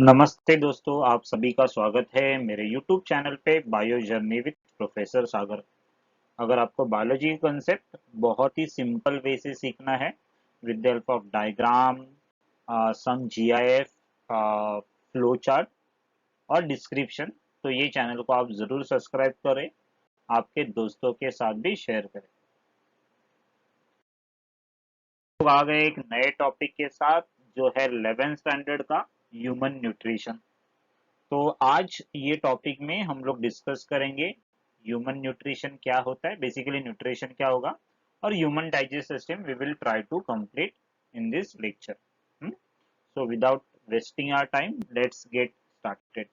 नमस्ते दोस्तों, आप सभी का स्वागत है मेरे YouTube चैनल पे बायो जर्नी विद प्रोफेसर सागर। अगर आपको बायोलॉजी कंसेप्ट बहुत ही सिंपल वे से सीखना है with the help of diagram, some GIF, flow chart और डिस्क्रिप्शन, तो ये चैनल को आप ज़रूर सब्सक्राइब करें, आपके दोस्तों के साथ भी शेयर करें। तो आ गए एक नए टॉपिक के साथ जो है 11th स्टैंडर्ड का ह्यूमन न्यूट्रिशन। तो आज ये टॉपिक में हम लोग डिस्कस करेंगे ह्यूमन न्यूट्रिशन क्या होता है, बेसिकली न्यूट्रिशन क्या होगा, और human digest system we will try to complete in this lecture. So without wasting our time let's get started.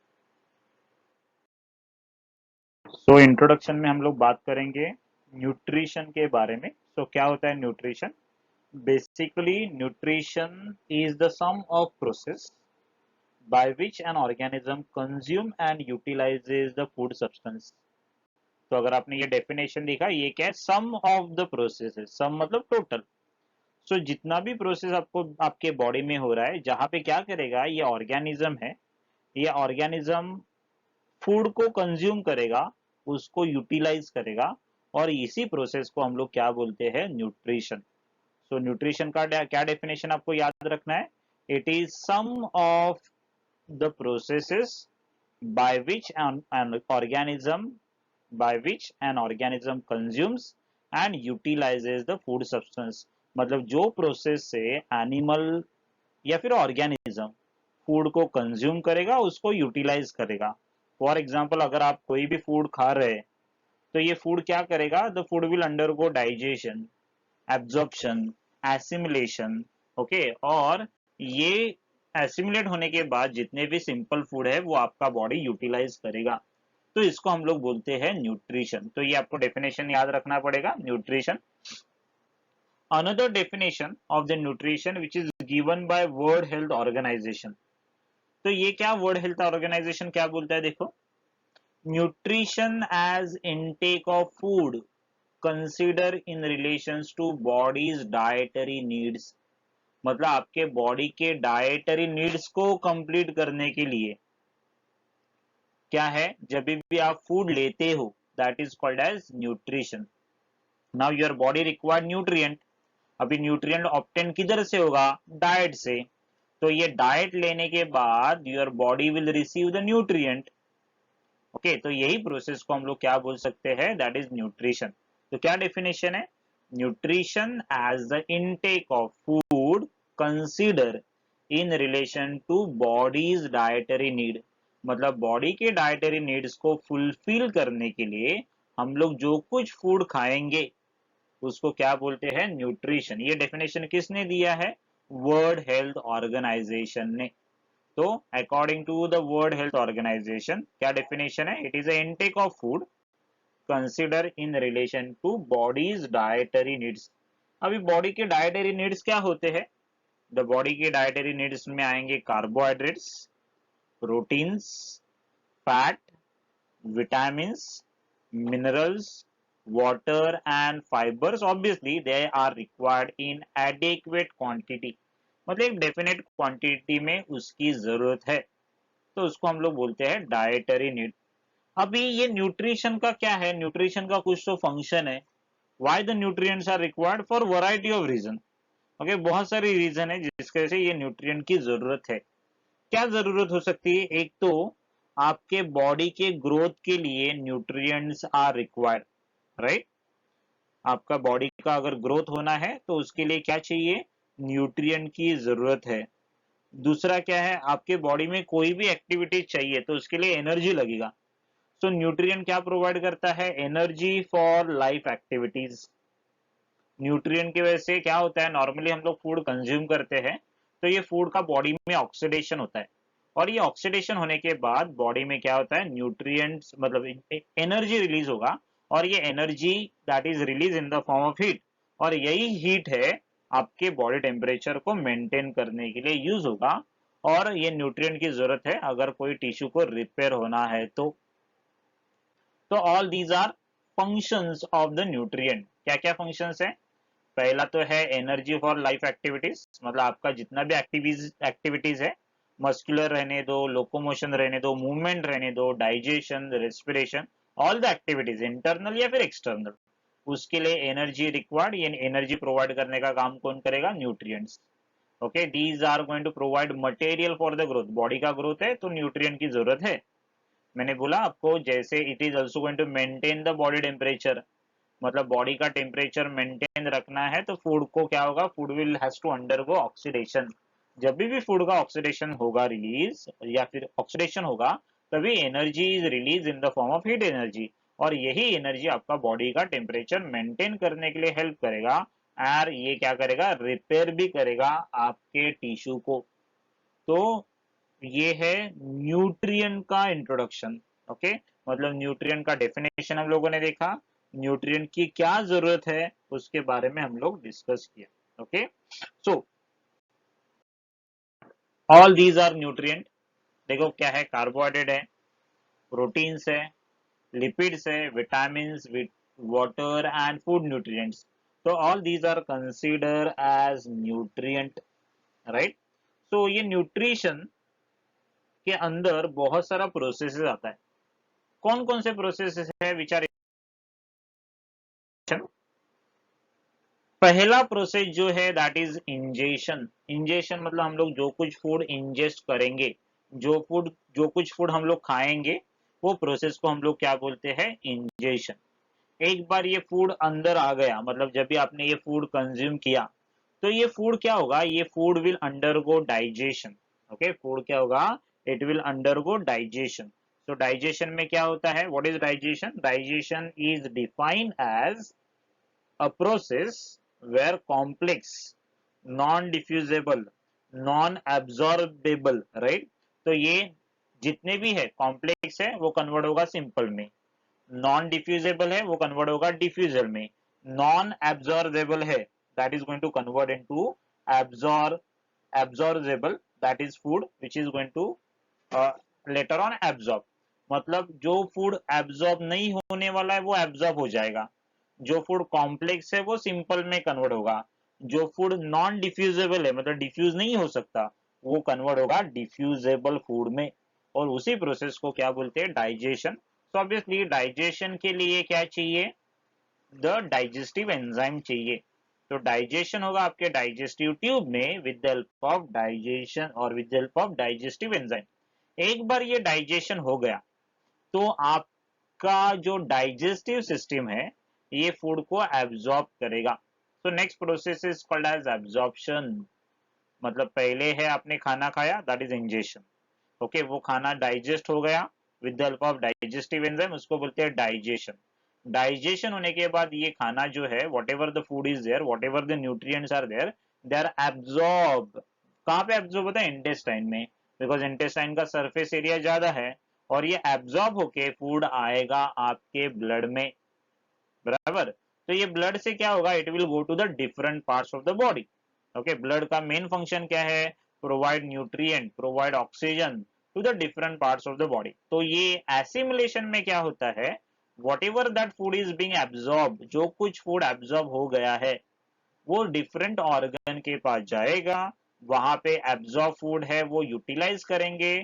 So introduction में हम लोग बात करेंगे न्यूट्रिशन के बारे में। सो क्या होता है nutrition? Basically nutrition is the sum of process by which an organism consume and utilizes the food substance। तो अगर आपने ये डेफिनेशन देखा, ये क्या है? सम ऑफ द प्रोसेसेस, सम मतलब टोटल। सो जितना भी प्रोसेस आपको आपके बॉडी में हो रहा है, जहां पे क्या करेगा ये ऑर्गेनिज्म है, ये ऑर्गेनिज्म फूड को कंज्यूम करेगा, उसको यूटिलाइज करेगा, और इसी प्रोसेस को हम लोग क्या बोलते हैं? न्यूट्रिशन। सो न्यूट्रिशन का क्या डेफिनेशन आपको याद रखना है? It is sum of the processes by which an organism by which an organism consumes and utilizes the food substance। मतलब जो प्रोसेस से एनिमल या फिर ऑर्गेनिज्म फूड को कंज्यूम करेगा, उसको यूटिलाइज करेगा। फॉर एग्जाम्पल, अगर आप कोई भी फूड खा रहे हैं तो ये फूड क्या करेगा? The food will undergo digestion, absorption, assimilation. Okay, और ये एसिमुलेट होने के बाद जितने भी सिंपल फूड है वो आपका बॉडी यूटिलाइज करेगा। तो इसको हम लोग बोलते हैं न्यूट्रिशन। तो ये आपको डेफिनेशन याद रखना पड़ेगा, nutrition. Another definition of the nutrition which is given by World Health Organization. तो ये क्या वर्ल्ड हेल्थ ऑर्गेनाइजेशन क्या बोलता है? देखो, nutrition as intake of food consider in relations to body's dietary needs. मतलब आपके बॉडी के डाइटरी नीड्स को कंप्लीट करने के लिए क्या है, जब भी आप फूड लेते हो, that is called as nutrition. Now your body required nutrient. अभी न्यूट्रिएंट ऑब्टेन किधर से होगा? डाइट से। तो ये डाइट लेने के बाद your body will receive the nutrient. Okay, तो यही प्रोसेस को हम लोग क्या बोल सकते हैं? That is nutrition. तो क्या डेफिनेशन है? Nutrition as the intake of food consider in relation to body's dietary need. मतलब बॉडी के डाइटरी नीड्स को फुलफिल करने के लिए हम लोग जो कुछ फूड खाएंगे उसको क्या बोलते हैं? न्यूट्रिशन। ये डेफिनेशन किसने दिया है? वर्ल्ड हेल्थ ऑर्गेनाइजेशन ने। तो according to the World Health Organization क्या डेफिनेशन है? It is a intake of food consider in relation to body's dietary needs. अभी बॉडी के डाइटरी नीड्स क्या होते हैं? द बॉडी के डाइटरी नीड्स में आएंगे carbohydrates, proteins, fat, vitamins, minerals, water and fibers। Obviously they are required in adequate quantity। मतलब एक डेफिनेट क्वांटिटी में उसकी जरूरत है, तो उसको हम लोग बोलते हैं डाइटरी नीड। अभी ये न्यूट्रिशन का क्या है? न्यूट्रिशन का कुछ तो फंक्शन है। Why the nutrients are required? For variety of reason. Okay, बहुत सारी रीजन है जिसकी वजह से ये न्यूट्रिएंट की जरूरत है। क्या जरूरत हो सकती है? एक तो आपके बॉडी के ग्रोथ के लिए न्यूट्रिएंट्स आर रिक्वायर्ड, राइट? आपका बॉडी का अगर ग्रोथ होना है तो उसके लिए क्या चाहिए? न्यूट्रिएंट की जरूरत है। दूसरा क्या है? आपके बॉडी में कोई भी एक्टिविटी चाहिए तो उसके लिए एनर्जी लगेगा। तो न्यूट्रिएंट क्या प्रोवाइड करता है? Energy for life activities. Nutrient की वजह से क्या होता है? नॉर्मली हम लोग फूड कंज्यूम करते हैं तो ये फूड का बॉडी में ऑक्सीडेशन होता है, और ये ऑक्सीडेशन होने के बाद बॉडी में क्या होता है? न्यूट्रिएंट्स मतलब एनर्जी रिलीज होगा, और ये energy that is release in the form of heat, और यही हीट है आपके बॉडी टेम्परेचर को मेंटेन करने के लिए यूज होगा, और ये न्यूट्रिएंट की जरूरत है अगर कोई टिश्यू को रिपेयर होना है तो all these are functions of the nutrient. क्या क्या फंक्शंस है? पहला तो है एनर्जी फॉर लाइफ एक्टिविटीज, मतलब आपका जितना भी एक्टिविटीज है मस्कुलर रहने दो, लोकोमोशन रहने दो, मूवमेंट रहने दो, digestion, respiration, all the activities internal या फिर एक्सटर्नल, उसके लिए एनर्जी रिक्वायर्ड, ये एनर्जी प्रोवाइड करने का काम कौन करेगा? Nutrients. Okay, these are going to provide material for the growth. Body का ग्रोथ है तो न्यूट्रिएंट की जरूरत है। मैंने बोला आपको, जैसे it is also going to maintain the body temperature, मतलब बॉडी का टेम्परेचर मेंटेन रखना है तो फूड को क्या होगा? Food will has to undergo oxidation. जब भी फूड का ऑक्सीडेशन होगा, रिलीज या फिर ऑक्सीडेशन होगा, तभी energy is release in the form of heat energy, और यही एनर्जी आपका बॉडी का टेम्परेचर मेंटेन करने के लिए हेल्प करेगा, और ये क्या करेगा? रिपेयर भी करेगा आपके टिश्यू को। तो ये है न्यूट्रिएंट का इंट्रोडक्शन। ओके, मतलब न्यूट्रिएंट का डेफिनेशन हम लोगों ने देखा, न्यूट्रिएंट की क्या जरूरत है उसके बारे में हम लोग डिस्कस किया। Okay, so all these are nutrient. देखो क्या है? कार्बोहाइड्रेट है, प्रोटीन्स है, लिपिड्स है, vitamin, water and food nutrients. तो all these are consider as nutrient, right. So ये न्यूट्रिशन के अंदर बहुत सारा प्रोसेसेस आता है। कौन कौन से प्रोसेसेस है विचार? पहला प्रोसेस जो है दैट इज इंजेशन। इंजेशन मतलब हम लोग जो कुछ फूड इंजेस्ट करेंगे, जो कुछ फूड हम लोग खाएंगे, वो प्रोसेस को हम लोग क्या बोलते हैं? इंजेशन। एक बार ये फूड अंदर आ गया, मतलब जब भी आपने ये फूड कंज्यूम किया, तो ये फूड क्या होगा? ये food will undergo digestion. Okay, food क्या होगा? It will undergo digestion. तो डाइजेशन में क्या होता है? What is digestion? Digestion is defined as a process where complex, non-diffusible, non-absorbable, right? तो ये जितने भी है कॉम्प्लेक्स है वो कन्वर्ट होगा सिंपल में, नॉन डिफ्यूजेबल है वो कन्वर्ट होगा डिफ्यूजल में, नॉन एब्जॉर्बेबल है that is going to convert into absorb absorbable, that is food which is going to later on absorb. मतलब जो फूड एब्जॉर्ब नहीं होने वाला है वो एब्जॉर्ब हो जाएगा, जो फूड कॉम्प्लेक्स है वो सिंपल में कन्वर्ट होगा, जो फूड नॉन डिफ्यूजेबल है मतलब डिफ्यूज नहीं हो सकता, वो कन्वर्ट होगा डिफ्यूजेबल फूड में। और उसी प्रोसेस को क्या बोलते हैं? डाइजेशन। तो ऑब्वियसली डाइजेशन के लिए क्या चाहिए? द डाइजेस्टिव एंजाइम चाहिए। तो डाइजेशन होगा आपके डाइजेस्टिव ट्यूब में with the help of digestion और with the help of digestive enzyme. एक बार ये डाइजेशन हो गया तो आपका जो डाइजेस्टिव सिस्टम है ये फूड को एब्जॉर्ब करेगा। तो next process is called as absorption. मतलब पहले है आपने खाना खाया, दैट इज इंजेशन। ओके, वो खाना डाइजेस्ट हो गया with the help of digestive enzyme, उसको बोलते हैं डाइजेशन। डाइजेशन होने के बाद ये खाना जो है, whatever the food is there, whatever the nutrients are there, they are absorb. कहाँ पे एब्जॉर्ब होता है? इंटेस्टाइन में, बिकॉज इंटेस्टाइन का सरफेस एरिया ज्यादा है, और ये एब्जॉर्ब होके फूड आएगा आपके ब्लड में, बराबर। तो ये ब्लड से क्या होगा? It will go to the different parts of the body. Okay, blood का मेन फंक्शन क्या है? Provide nutrient, provide oxygen to the different parts of the body. तो ये एसिमुलेशन में क्या होता है? Whatever that food is being absorb, जो कुछ फूड एब्जॉर्ब हो गया है वो डिफरेंट ऑर्गन के पास जाएगा, वहां पे एब्जॉर्ब फूड है वो यूटिलाइज करेंगे।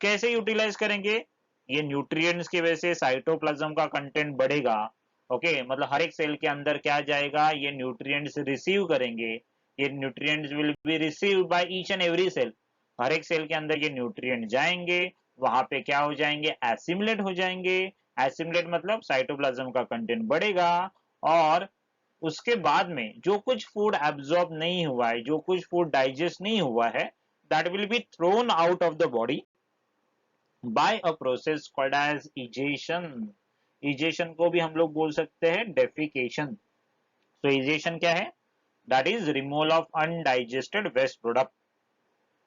कैसे यूटिलाइज करेंगे? ये न्यूट्रिएंट्स की वजह से साइटोप्लाज्म का कंटेंट बढ़ेगा। ओके, मतलब हर एक सेल के अंदर क्या जाएगा? ये न्यूट्रिएंट्स रिसीव करेंगे, ये nutrients will be received by each and every cell. हर एक सेल के अंदर ये न्यूट्रिएंट जाएंगे, वहां पे क्या हो जाएंगे? एसिमुलेट हो जाएंगे। एसिमुलेट मतलब साइटोप्लाज्म का कंटेंट बढ़ेगा, और उसके बाद में जो कुछ फूड एब्जॉर्ब नहीं हुआ है, जो कुछ फूड डाइजेस्ट नहीं हुआ है, that will be thrown out of the body by a process called as egestion. Egestion को भी हम लोग बोल सकते हैं डेफिकेशन। तो इजेशन क्या है? That is removal of undigested waste product,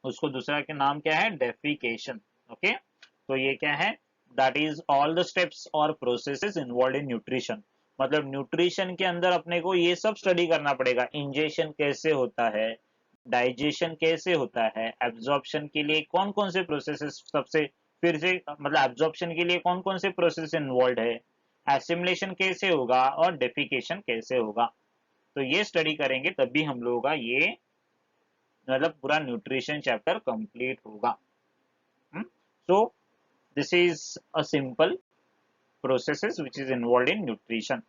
उसको दूसरा के नाम क्या है? डेफिकेशन। ओके, तो ये क्या है? That is all the steps और प्रोसेसेस इन्वॉल्व इन न्यूट्रिशन। मतलब न्यूट्रिशन के अंदर अपने को ये सब स्टडी करना पड़ेगा, इंजेशन कैसे होता है, डाइजेशन कैसे होता है, एब्जॉर्प्शन के लिए कौन कौन से प्रोसेसेस सबसे, फिर से मतलब एब्जॉर्प्शन के लिए कौन कौन से प्रोसेस इन्वॉल्व है, एसिमुलेशन कैसे होगा, और डेफिकेशन कैसे होगा। तो ये स्टडी करेंगे तभी हम लोगों का ये मतलब पूरा न्यूट्रिशन चैप्टर कंप्लीट होगा। So this is a simple processes which is involved in nutrition.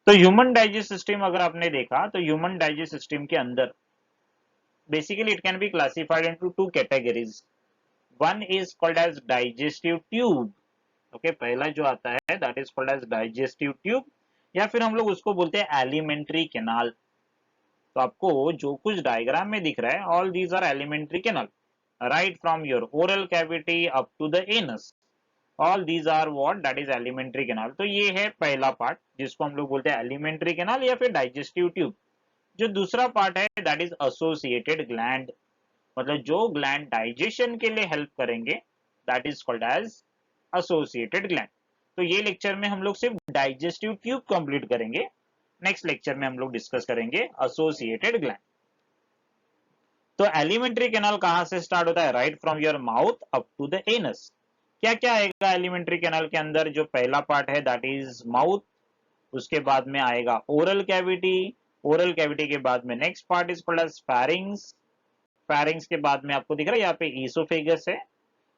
तो ह्यूमन डाइजेस्ट सिस्टम अगर आपने देखा तो ह्यूमन डाइजेस्ट सिस्टम के अंदर basically it can be classified into two categories. One is called as digestive tube. Okay, पहला जो आता है that is called as digestive tube, या फिर हम लोग उसको बोलते हैं एलिमेंट्री कैनाल. तो आपको जो कुछ डायग्राम में दिख रहा है all these are alimentary canal right from your oral cavity up to the anus. All these are what that is alimentary canal. तो ये है पहला पार्ट जिसको हम लोग बोलते हैं एलिमेंट्री कैनाल या फिर डाइजेस्टिव ट्यूब. जो दूसरा पार्ट है दैट इज एसोसिएटेड ग्लैंड, मतलब जो ग्लैंड डाइजेशन के लिए हेल्प करेंगे that is called as associated gland. तो ये लेक्चर में हम लोग सिर्फ डाइजेस्टिव ट्यूब कंप्लीट करेंगे. नेक्स्ट लेक्चर में हम लोग डिस्कस करेंगे एसोसिएटेड ग्लैंड. तो एलिमेंट्री कैनाल कहां से स्टार्ट होता है? Right from your mouth up to the anus. क्या क्या आएगा एलिमेंट्री कैनाल के अंदर? जो पहला पार्ट है दैट इज माउथ, उसके बाद में आएगा ओरल कैविटी, ओरल कैविटी के बाद में next part is called as pharynx, pharynx के बाद में आपको दिख रहा है यहाँ पे ईसोफेगस है,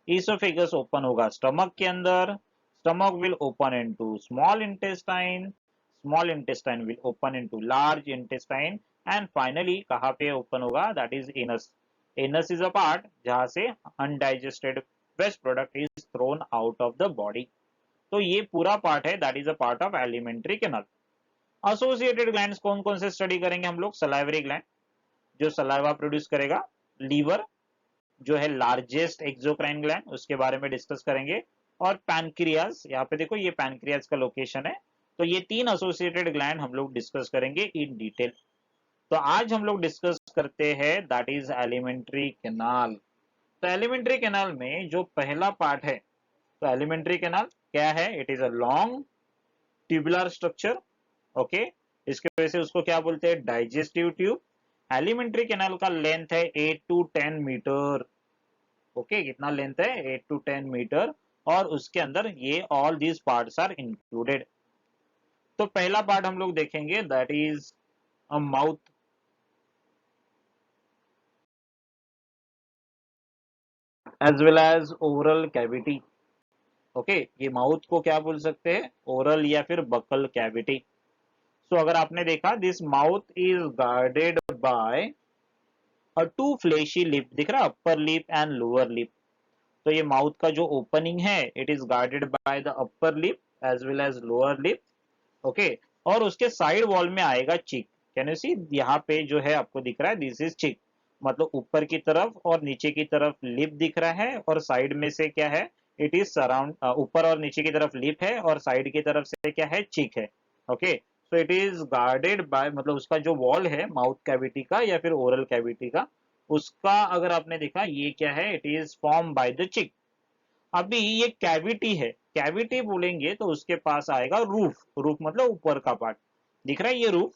ईसोफेगस ओपन होगा स्टमक के अंदर, stomach will open into small intestine, small intestine will open into large intestine, and finally कहाँ पे ओपन होगा? That is anus. Anus is a part जहां से undigested waste product is thrown out of the body. तो ये पूरा part है that is a part of alimentary canal. Associated glands कौन कौन से स्टडी करेंगे हम लोग? सलाइवरी ग्लैंड जो सलाइवा प्रोड्यूस करेगा, लीवर जो है लार्जेस्ट एक्सोक्राइन ग्लैंड उसके बारे में डिस्कस करेंगे, और पैनक्रियाज, यहाँ पे देखो ये पैनक्रियाज का लोकेशन है. तो ये तीन एसोसिएटेड ग्लैंड हम लोग डिस्कस करेंगे इन डिटेल. तो आज हम लोग डिस्कस करते हैं दैट इज एलिमेंट्री कैनाल. तो एलिमेंट्री कैनाल में जो पहला पार्ट है, तो एलिमेंट्री कैनाल क्या है? It is a long tubular structure. Okay, इसके वजह से उसको क्या बोलते हैं? Digestive tube. एलिमेंट्री कैनाल का लेंथ है 8 टू 10 मीटर. ओके, कितना लेंथ है? 8 टू 10 मीटर. और उसके अंदर ये all these parts are included. तो पहला पार्ट हम लोग देखेंगे that is a mouth. As well as oral cavity. Okay, ये माउथ को क्या बोल सकते हैं? ओरल या फिर बकल कैविटी. सो अगर आपने देखा this mouth is guarded by a two fleshy lip. दिख रहा upper lip and lower lip. तो ये माउथ का जो ओपनिंग है it is guarded by the upper lip as well as lower lip. Okay, और उसके साइड वॉल में आएगा चिक. कैन यू सी यहाँ पे जो है आपको दिख रहा है दिस इज चिक, मतलब ऊपर की तरफ और नीचे की तरफ लिप दिख रहा है, और साइड में से क्या है? इट इज सराउंड, ऊपर और नीचे की तरफ लिप है और साइड की तरफ से क्या है? चिक है. Okay, so it is guarded bye, मतलब उसका जो वॉल है माउथ कैविटी का या फिर ओरल कैविटी का, उसका अगर आपने देखा ये क्या है? It is form by the चिक. अभी ये कैविटी है, कैविटी बोलेंगे तो उसके पास आएगा रूफ. रूफ मतलब ऊपर का पार्ट. दिख रहा है ये रूफ,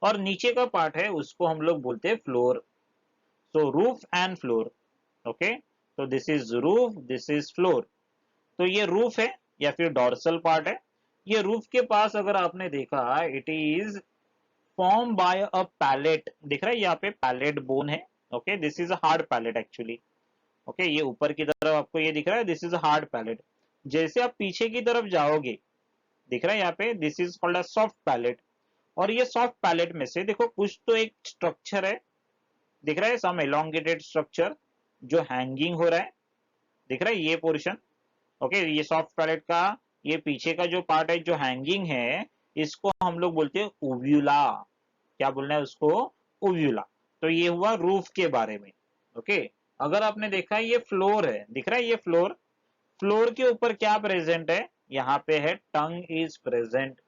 और नीचे का पार्ट है उसको हम लोग बोलते हैं floor. So roof and floor. Okay, तो this is roof, this is floor. तो ये रूफ है या फिर डॉर्सल पार्ट है. ये रूफ के पास अगर आपने देखा it is form by a palate. दिख रहा है यहाँ पे पैलेट बोन है. Okay, this is a hard palate actually. Okay, ये ऊपर की तरफ आपको ये दिख रहा है this is a hard palate. जैसे आप पीछे की तरफ जाओगे दिख रहा है यहाँ पे this is called a soft palate. और ये सॉफ्ट पैलेट में से देखो कुछ तो एक स्ट्रक्चर है, दिख रहा है सम एलोंगेटेड स्ट्रक्चर जो हैंगिंग हो रहा है. दिख रहा है ये पोर्शन. ओके, ये सॉफ्ट पैलेट का ये पीछे का जो पार्ट है जो हैंगिंग है इसको हम लोग बोलते हैं ओव्यूला. क्या बोलना है उसको? ओव्यूला. तो ये हुआ रूफ के बारे में. ओके, अगर आपने देखा ये फ्लोर है, दिख रहा है ये फ्लोर. फ्लोर के ऊपर क्या प्रेजेंट है? यहाँ पे है टंग इज प्रेजेंट.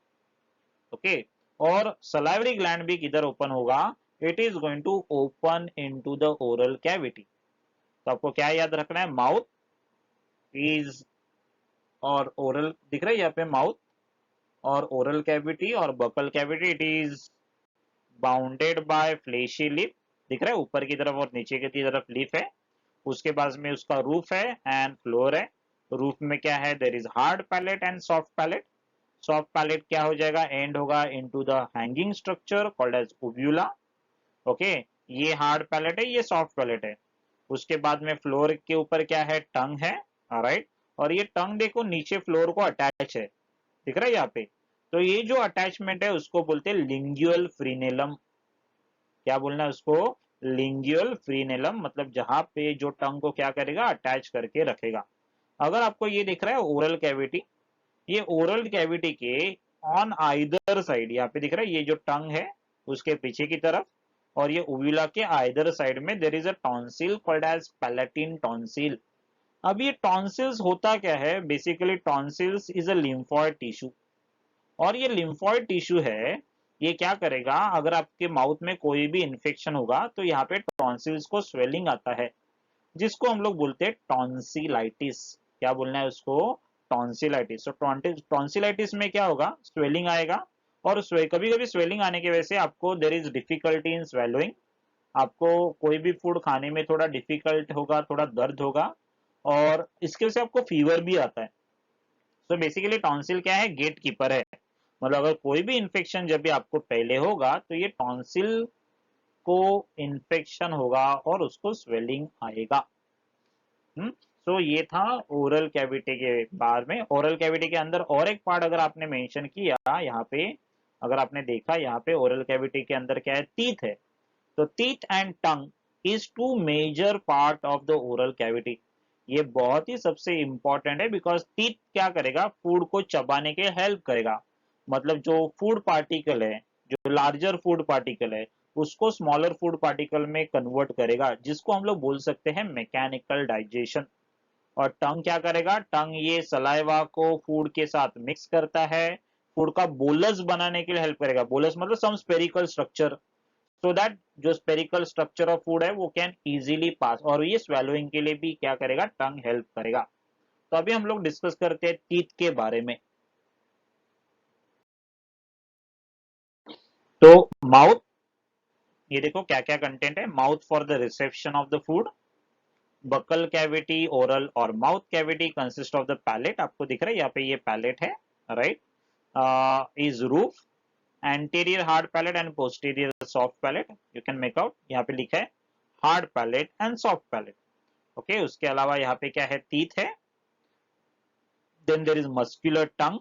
ओके, और सलाइवरी ग्लैंड भी किधर ओपन होगा? It is going to open into the oral cavity. तो आपको क्या याद रखना है? माउथ इज, और ओरल दिख रहा है यहाँ पे माउथ और ओरल कैविटी और buccal cavity it is bounded by fleshy lip. दिख रहा है ऊपर की तरफ और नीचे की तरफ लिप है. उसके बाद में उसका रूफ है एंड फ्लोर है. रूफ में क्या है? There is hard palate and soft palate. Soft palate क्या हो जाएगा? एंड होगा into the hanging structure called as uvula. Okay, ये हार्ड पैलेट है, ये सॉफ्ट पैलेट है. उसके बाद में फ्लोर के ऊपर क्या है, टंग है, राइट। और ये टंग देखो नीचे फ्लोर को अटैच है, दिख रहा है यहाँ पे। तो ये जो अटैचमेंट है उसको बोलते हैं लिंगुअल फ्रीनेलम। क्या बोलना है उसको, लिंगुअल फ्रीनेलम, मतलब जहां पे जो टंग को क्या करेगा, अटैच करके रखेगा। अगर आपको ये दिख रहा है ओरल कैविटी, ये ओरल कैविटी के ऑन आइदर साइड यहाँ पे दिख रहा है, ये जो टंग है उसके पीछे की तरफ, और ये उविला के आइदर साइड में there is a tonsil called as palatine tonsil. अब ये टॉन्सिल्स होता क्या है, basically tonsils is a lymphoid tissue, और ये लिम्फॉइड टिश्यू है, ये क्या करेगा, अगर आपके माउथ में कोई भी इंफेक्शन होगा तो यहाँ पे टॉन्सिल्स को स्वेलिंग आता है, जिसको हम लोग बोलते हैं टॉन्सिलाइटिस। क्या बोलना है उसको, टॉन्सिलाइटिस। तो टॉन्सिलाइटिस में क्या होगा, स्वेलिंग आएगा, और कभी कभी स्वेलिंग आने की वजह से आपको there is difficulty in swallowing, आपको कोई भी फूड खाने में थोड़ा डिफिकल्ट होगा, थोड़ा दर्द होगा, और इसके वजह से आपको फीवर भी आता है। तो बेसिकली टॉन्सिल क्या है, गेट कीपर है, मतलब अगर कोई भी इंफेक्शन जब भी आपको पहले होगा तो ये टॉन्सिल को इंफेक्शन होगा और उसको स्वेलिंग आएगा। तो ये था ओरल कैविटी के बारे में। ओरल कैविटी के अंदर और एक पार्ट अगर आपने मेंशन किया यहाँ पे, अगर आपने देखा यहाँ पे ओरल कैविटी के अंदर क्या है, टीथ है। तो teeth and tongue is two major part of the oral cavity. ये बहुत ही सबसे इंपॉर्टेंट है, बिकॉज टीथ क्या करेगा, फूड को चबाने के हेल्प करेगा, मतलब जो फूड पार्टिकल है, जो लार्जर फूड पार्टिकल है, उसको स्मॉलर फूड पार्टिकल में कन्वर्ट करेगा, जिसको हम लोग बोल सकते हैं मैकेनिकल डाइजेशन। और टंग क्या करेगा, टंग ये सलाइवा को फूड के साथ मिक्स करता है, फूड का बोलस बनाने के लिए हेल्प करेगा। बोलस मतलब सम स्पेरिकल स्ट्रक्चर, सो दैट जो स्पेरिकल स्ट्रक्चर ऑफ फूड है वो कैन इजीली पास, और ये स्वेलोइंग के लिए भी क्या करेगा, टंग हेल्प करेगा। तो अभी हम लोग डिस्कस करते हैं टीथ के बारे में। तो माउथ, ये देखो क्या क्या कंटेंट है, mouth for the reception of the food, buccal cavity, oral और mouth cavity consist of the palate. आपको दिख रहा है यहाँ पे ये पैलेट है, right, is roof, anterior hard palate and posterior soft palate. You can make out, यहाँ पे लिखा है hard palate and soft palate. Okay, उसके अलावा यहाँ पे क्या है, टीथ है। Then there is muscular tongue,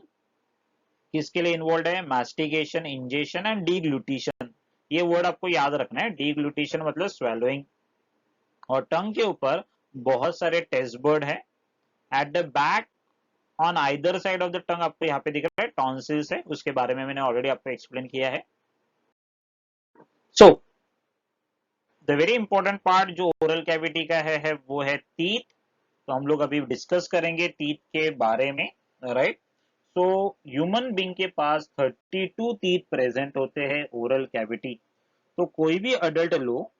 किसके लिए इन्वॉल्व है, मास्टिकेशन, इंजेशन एंड डीग्लूटिशन। ये वर्ड आपको याद रखना है, डीग्लूटिशन मतलब स्वेलोइंग। और टंग के ऊपर बहुत सारे टेस्ट बर्ड है। At the back on either side of the टंग आपको यहाँ पे दिख रहा है टॉन्सिल्स है, उसके बारे में मैंने ऑलरेडी आपको एक्सप्लेन किया है। So the very important part जो ओरल कैविटी का है वो है टीथ। तो हम लोग अभी डिस्कस करेंगे टीथ के बारे में, राइट। तो ह्यूमन बींग के पास 32 टीथ प्रेजेंट होते हैं ओरल कैविटी। तो कोई भी अडल्ट लो,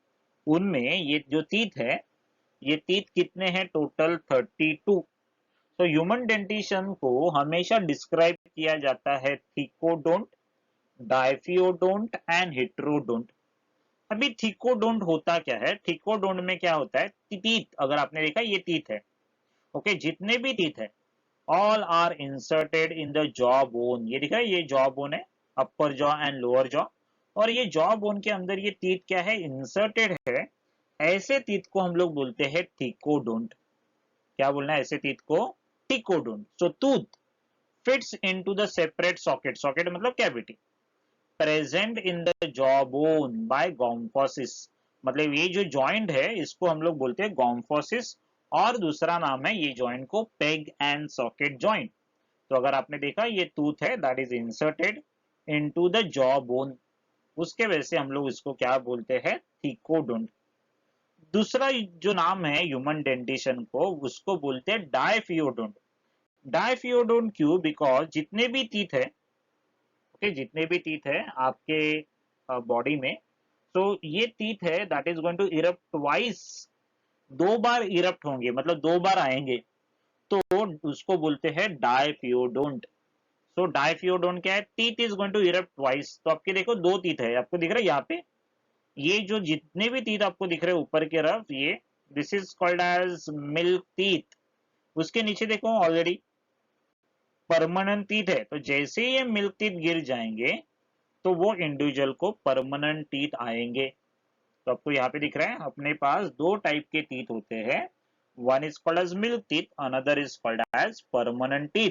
उनमें ये जो टीथ है, ये टीथ कितने हैं, टोटल 32। तो ह्यूमन डेंटिशन को हमेशा डिस्क्राइब किया जाता है थिकोडोंट, डायफियोडोंट एंड हेट्रोडोंट। अभी थिकोडोंट होता क्या है, थिकोडोंट में क्या होता है, टीथ अगर आपने देखा ये टीथ है, ओके, जितने भी टीथ है all are inserted in the jaw bone. ये दिखा है, ये जॉ बोन है, upper jaw and lower jaw, और ये जॉ बोन के अंदर ये टीथ क्या है, इंसर्टेड है। ऐसे टीथ को हम लोग बोलते हैं थिकोडोंट। क्या बोलना है, ऐसे टीथ को thecodont. So tooth fits into the separate socket, socket मतलब cavity, present in the jaw bone by gomphosis. मतलब ये जो जॉइंट है इसको हम लोग बोलते हैं गॉम्फोसिस, और दूसरा नाम है ये जॉइंट को पेग एंड सॉकेट जॉइंट। तो अगर आपने देखा ये टूथ है that is inserted into the jaw bone, उसके वजह से हम लोग इसको क्या बोलते हैं, थिकोडोंट। दूसरा जो नाम है ह्यूमन डेंटिशन को, उसको बोलते हैं डायफियोडोंट। डायफियोडोंट क्यों, बिकॉज जितने भी टीथ है, ओके, जितने भी टीथ है आपके बॉडी में, तो ये टीथ है that is going to erupt twice, दो बार इरप्ट होंगे, मतलब दो बार आएंगे, तो उसको बोलते हैं डायफियोडोंट। सो डायफियोडोंट क्या है, teeth is going to erupt twice. तो आपके देखो दो टीथ है, आपको दिख रहा है यहाँ पे, ये जो जितने भी टीथ आपको दिख रहे हैं ऊपर की तरफ, ये this is called as milk teeth. उसके नीचे देखो ऑलरेडी परमानेंट टीथ है, तो जैसे ही ये मिल्क टीथ गिर जाएंगे तो वो इंडिविजुअल को परमानेंट टीथ आएंगे। तो आपको यहाँ पे दिख रहा है अपने पास दो टाइप के टीथ होते हैं। One is called as milk teeth, another is called as permanent teeth.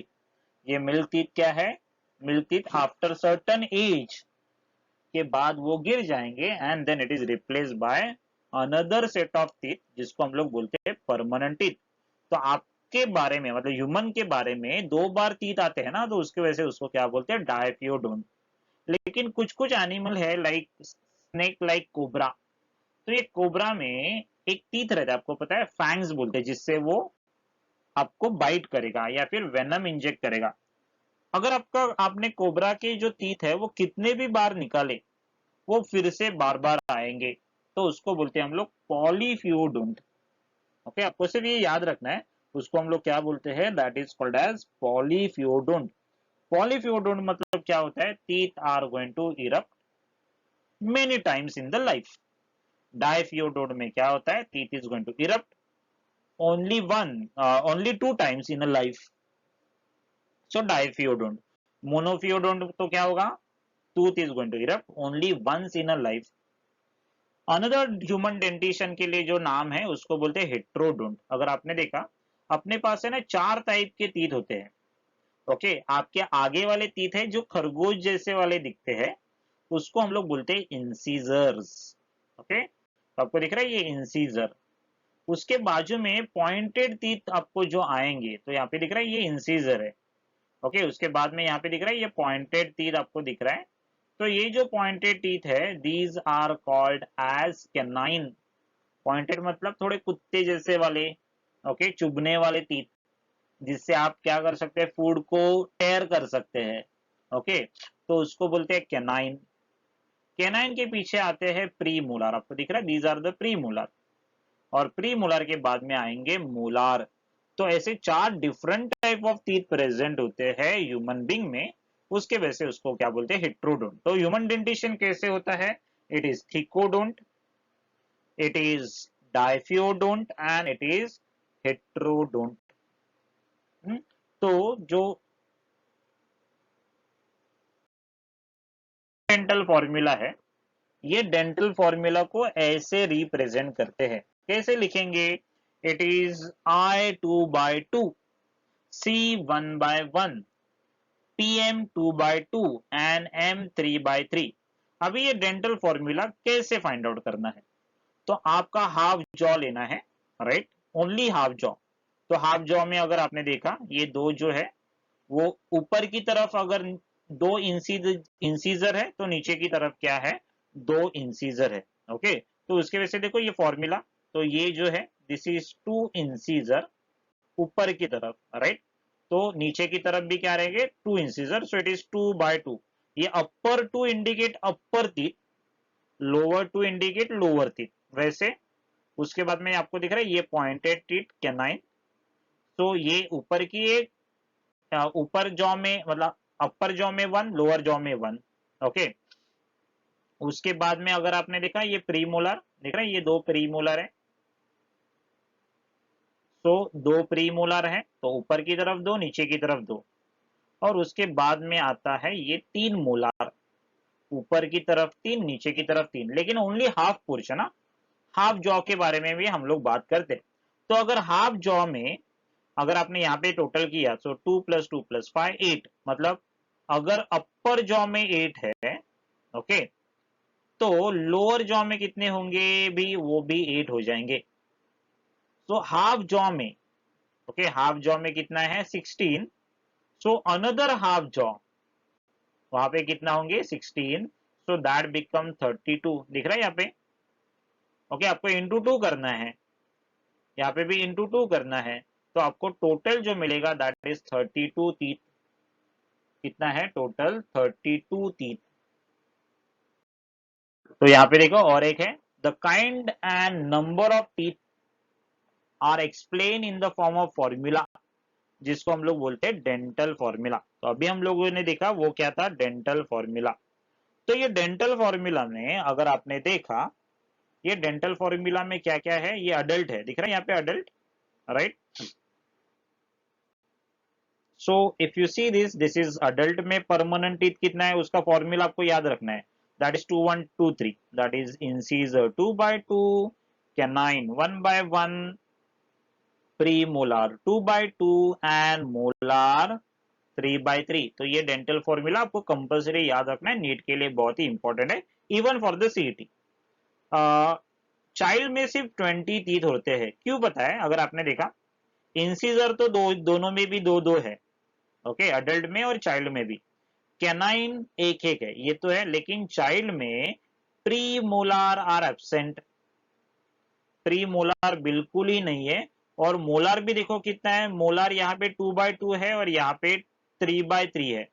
ये मिल्क टीथ क्या है? Milk teeth after certain age के बाद वो गिर जाएंगे and then it is replace by another set of teeth जिसको हम लोग बोलते हैं परमानेंट टीथ। तो आपके बारे में मतलब ह्यूमन के बारे में दो बार टीथ आते हैं ना, तो उसकी वजह से उसको क्या बोलते हैं? डायफियोडोंट। लेकिन कुछ कुछ एनिमल है लाइक स्नेक लाइक कोबरा, तो ये कोबरा में एक टीथ रहता है, आपको पता है फैंग्स बोलते हैं, जिससे वो आपको बाइट करेगा या फिर वेनम इंजेक्ट करेगा। अगर आपने कोबरा के जो टीथ है वो कितने भी बार निकाले वो फिर से बार बार आएंगे, तो उसको बोलते हैं हम लोग पॉलीफ्यूडोंट। ओके, आपको सिर्फ ये याद रखना है, उसको हम लोग क्या बोलते हैं? That is called as polyphyodont. Polyphyodont मतलब क्या होता है? Teeth are going to erupt many times in the life. Diphyodont में क्या होता है? Teeth is going to erupt only two times in a life. So diaphyodont. Monophyodont तो क्या होगा? Tooth is going to erupt only once in a life. Another human dentition के लिए जो नाम है उसको बोलते हैं हेट्रोडोंट। अगर आपने देखा अपने पास है ना चार टाइप के टीथ होते हैं। ओके, आपके आगे वाले टीथ है जो खरगोश जैसे वाले दिखते हैं, उसको हम लोग बोलते हैं इंसीजर्स। ओके, तो आपको दिख रहा है ये इंसीजर। उसके बाजू में पॉइंटेड टीथ आपको जो आएंगे, तो यहाँ पे दिख रहा है ये इंसीजर है। ओके, उसके बाद में यहाँ पे दिख रहा है ये पॉइंटेड टीथ आपको दिख रहा है। तो ये जो पॉइंटेड टीथ है these are called as canine. Pointed मतलब थोड़े कुत्ते जैसे वाले, ओके, चुभने वाले टीथ, जिससे आप क्या कर सकते हैं? फूड को टेयर कर सकते हैं। ओके, तो उसको बोलते हैं कैनाइन। कैनाइन के पीछे आते हैं प्री मोलार, आपको दिख रहा है these are the premolar. और प्री मोलार के बाद में आएंगे मोलार। तो ऐसे चार different type of teeth present होते हैं ह्यूमन बींग में, उसके वजह से उसको क्या बोलते हैं? हेट्रोडोंट। तो ह्यूमन डेंटिशन कैसे होता है? It is thecodont, it is diphyodont and it is heterodont. तो जो डेंटल फॉर्मूला है, ये डेंटल फॉर्मूला को ऐसे रिप्रेजेंट करते हैं। कैसे लिखेंगे? It is I2/2, C1/1, PM2/2 and M3/3। अभी ये डेंटल फॉर्मूला कैसे फाइंड आउट करना है? तो आपका हाफ जॉ लेना है, राइट? Only half jaw. तो हाफ जॉ में अगर आपने देखा ये दो जो है वो ऊपर की तरफ अगर दो इंसीजर है, तो नीचे की तरफ क्या है? दो इंसीजर है। ओके, तो उसके वजह से देखो ये फॉर्मूला, तो ये जो है दिस इज टू इंसीजर ऊपर की तरफ, राइट? तो नीचे की तरफ भी क्या रहेंगे? Two incisor, so it is 2/2। ये upper two indicate upper teeth, lower two indicate lower teeth, वैसे। उसके बाद में आपको दिख रहा है ये पॉइंटेड टीथ कैनाइन। तो ये ऊपर की एक ऊपर जॉ में मतलब अपर जॉ में वन, लोअर जॉ में वन। ओके, उसके बाद में अगर आपने देखा ये प्रीमोलर दिख रहा है, ये दो प्रीमोलर है। तो दो प्रीमोलर है, तो ऊपर की तरफ दो, नीचे की तरफ दो। और उसके बाद में आता है ये तीन मोलार, ऊपर की तरफ तीन, नीचे की तरफ तीन, लेकिन only half portion. Half jaw के बारे में भी हम लोग बात करते हैं। तो अगर हाफ जॉ में अगर आपने यहाँ पे टोटल किया तो 2 + 2 + 5 8, मतलब अगर अपर जॉ में 8 है, ओके, तो लोअर जॉ में कितने होंगे? भी वो भी 8 हो जाएंगे। तो हाफ जॉ में, ओके, हाफ जॉ में कितना है? 16। सो अनदर हाफ जॉ वहां पे कितना होंगे? 16। सो दैट बिकम 32, दिख रहा है यहाँ पे? ओके, आपको इंटू 2 करना है, यहाँ पे भी इंटू 2 करना है, तो आपको टोटल जो मिलेगा दैट इज 32 टीथ। कितना है टोटल? 32 टीथ। तो यहाँ पे देखो और एक है, the kind and number of teeth are explain in the form of formula, जिसको हम लोग बोलते हैं डेंटल फॉर्मूला। तो अभी हम लोगों ने देखा वो क्या था? Dental formula. तो ये डेंटल फॉर्मूला में अगर आपने देखा, ये डेंटल फॉर्मूला में क्या क्या है? ये अडल्ट है, दिख रहा है यहाँ पे adult, right? So if you see this is adult में परमानेंट टीथ कितना है उसका फॉर्मूला आपको याद रखना है। that is 2 1 2 3, that is incisor 2 by 2, canine 1 by 1, premolar 2 by 2 and molar 3 by 3. तो ये डेंटल फॉर्मूला आपको कंपल्सरी याद रखना है, नीट के लिए बहुत ही इंपॉर्टेंट है, even for the CET. Child में सिर्फ 20 टीथ होते हैं, क्यों पता है? अगर आपने देखा इंसीजर तो दोनों में भी दो दो है, ओके, अडल्ट में और चाइल्ड में भी। कैनाइन एक एक है, ये तो है, लेकिन चाइल्ड में premolar are absent, premolar बिल्कुल ही नहीं है। और मोलार भी देखो कितना है, मोलार यहाँ पे 2 by 2 है और यहाँ पे 3 by 3 है।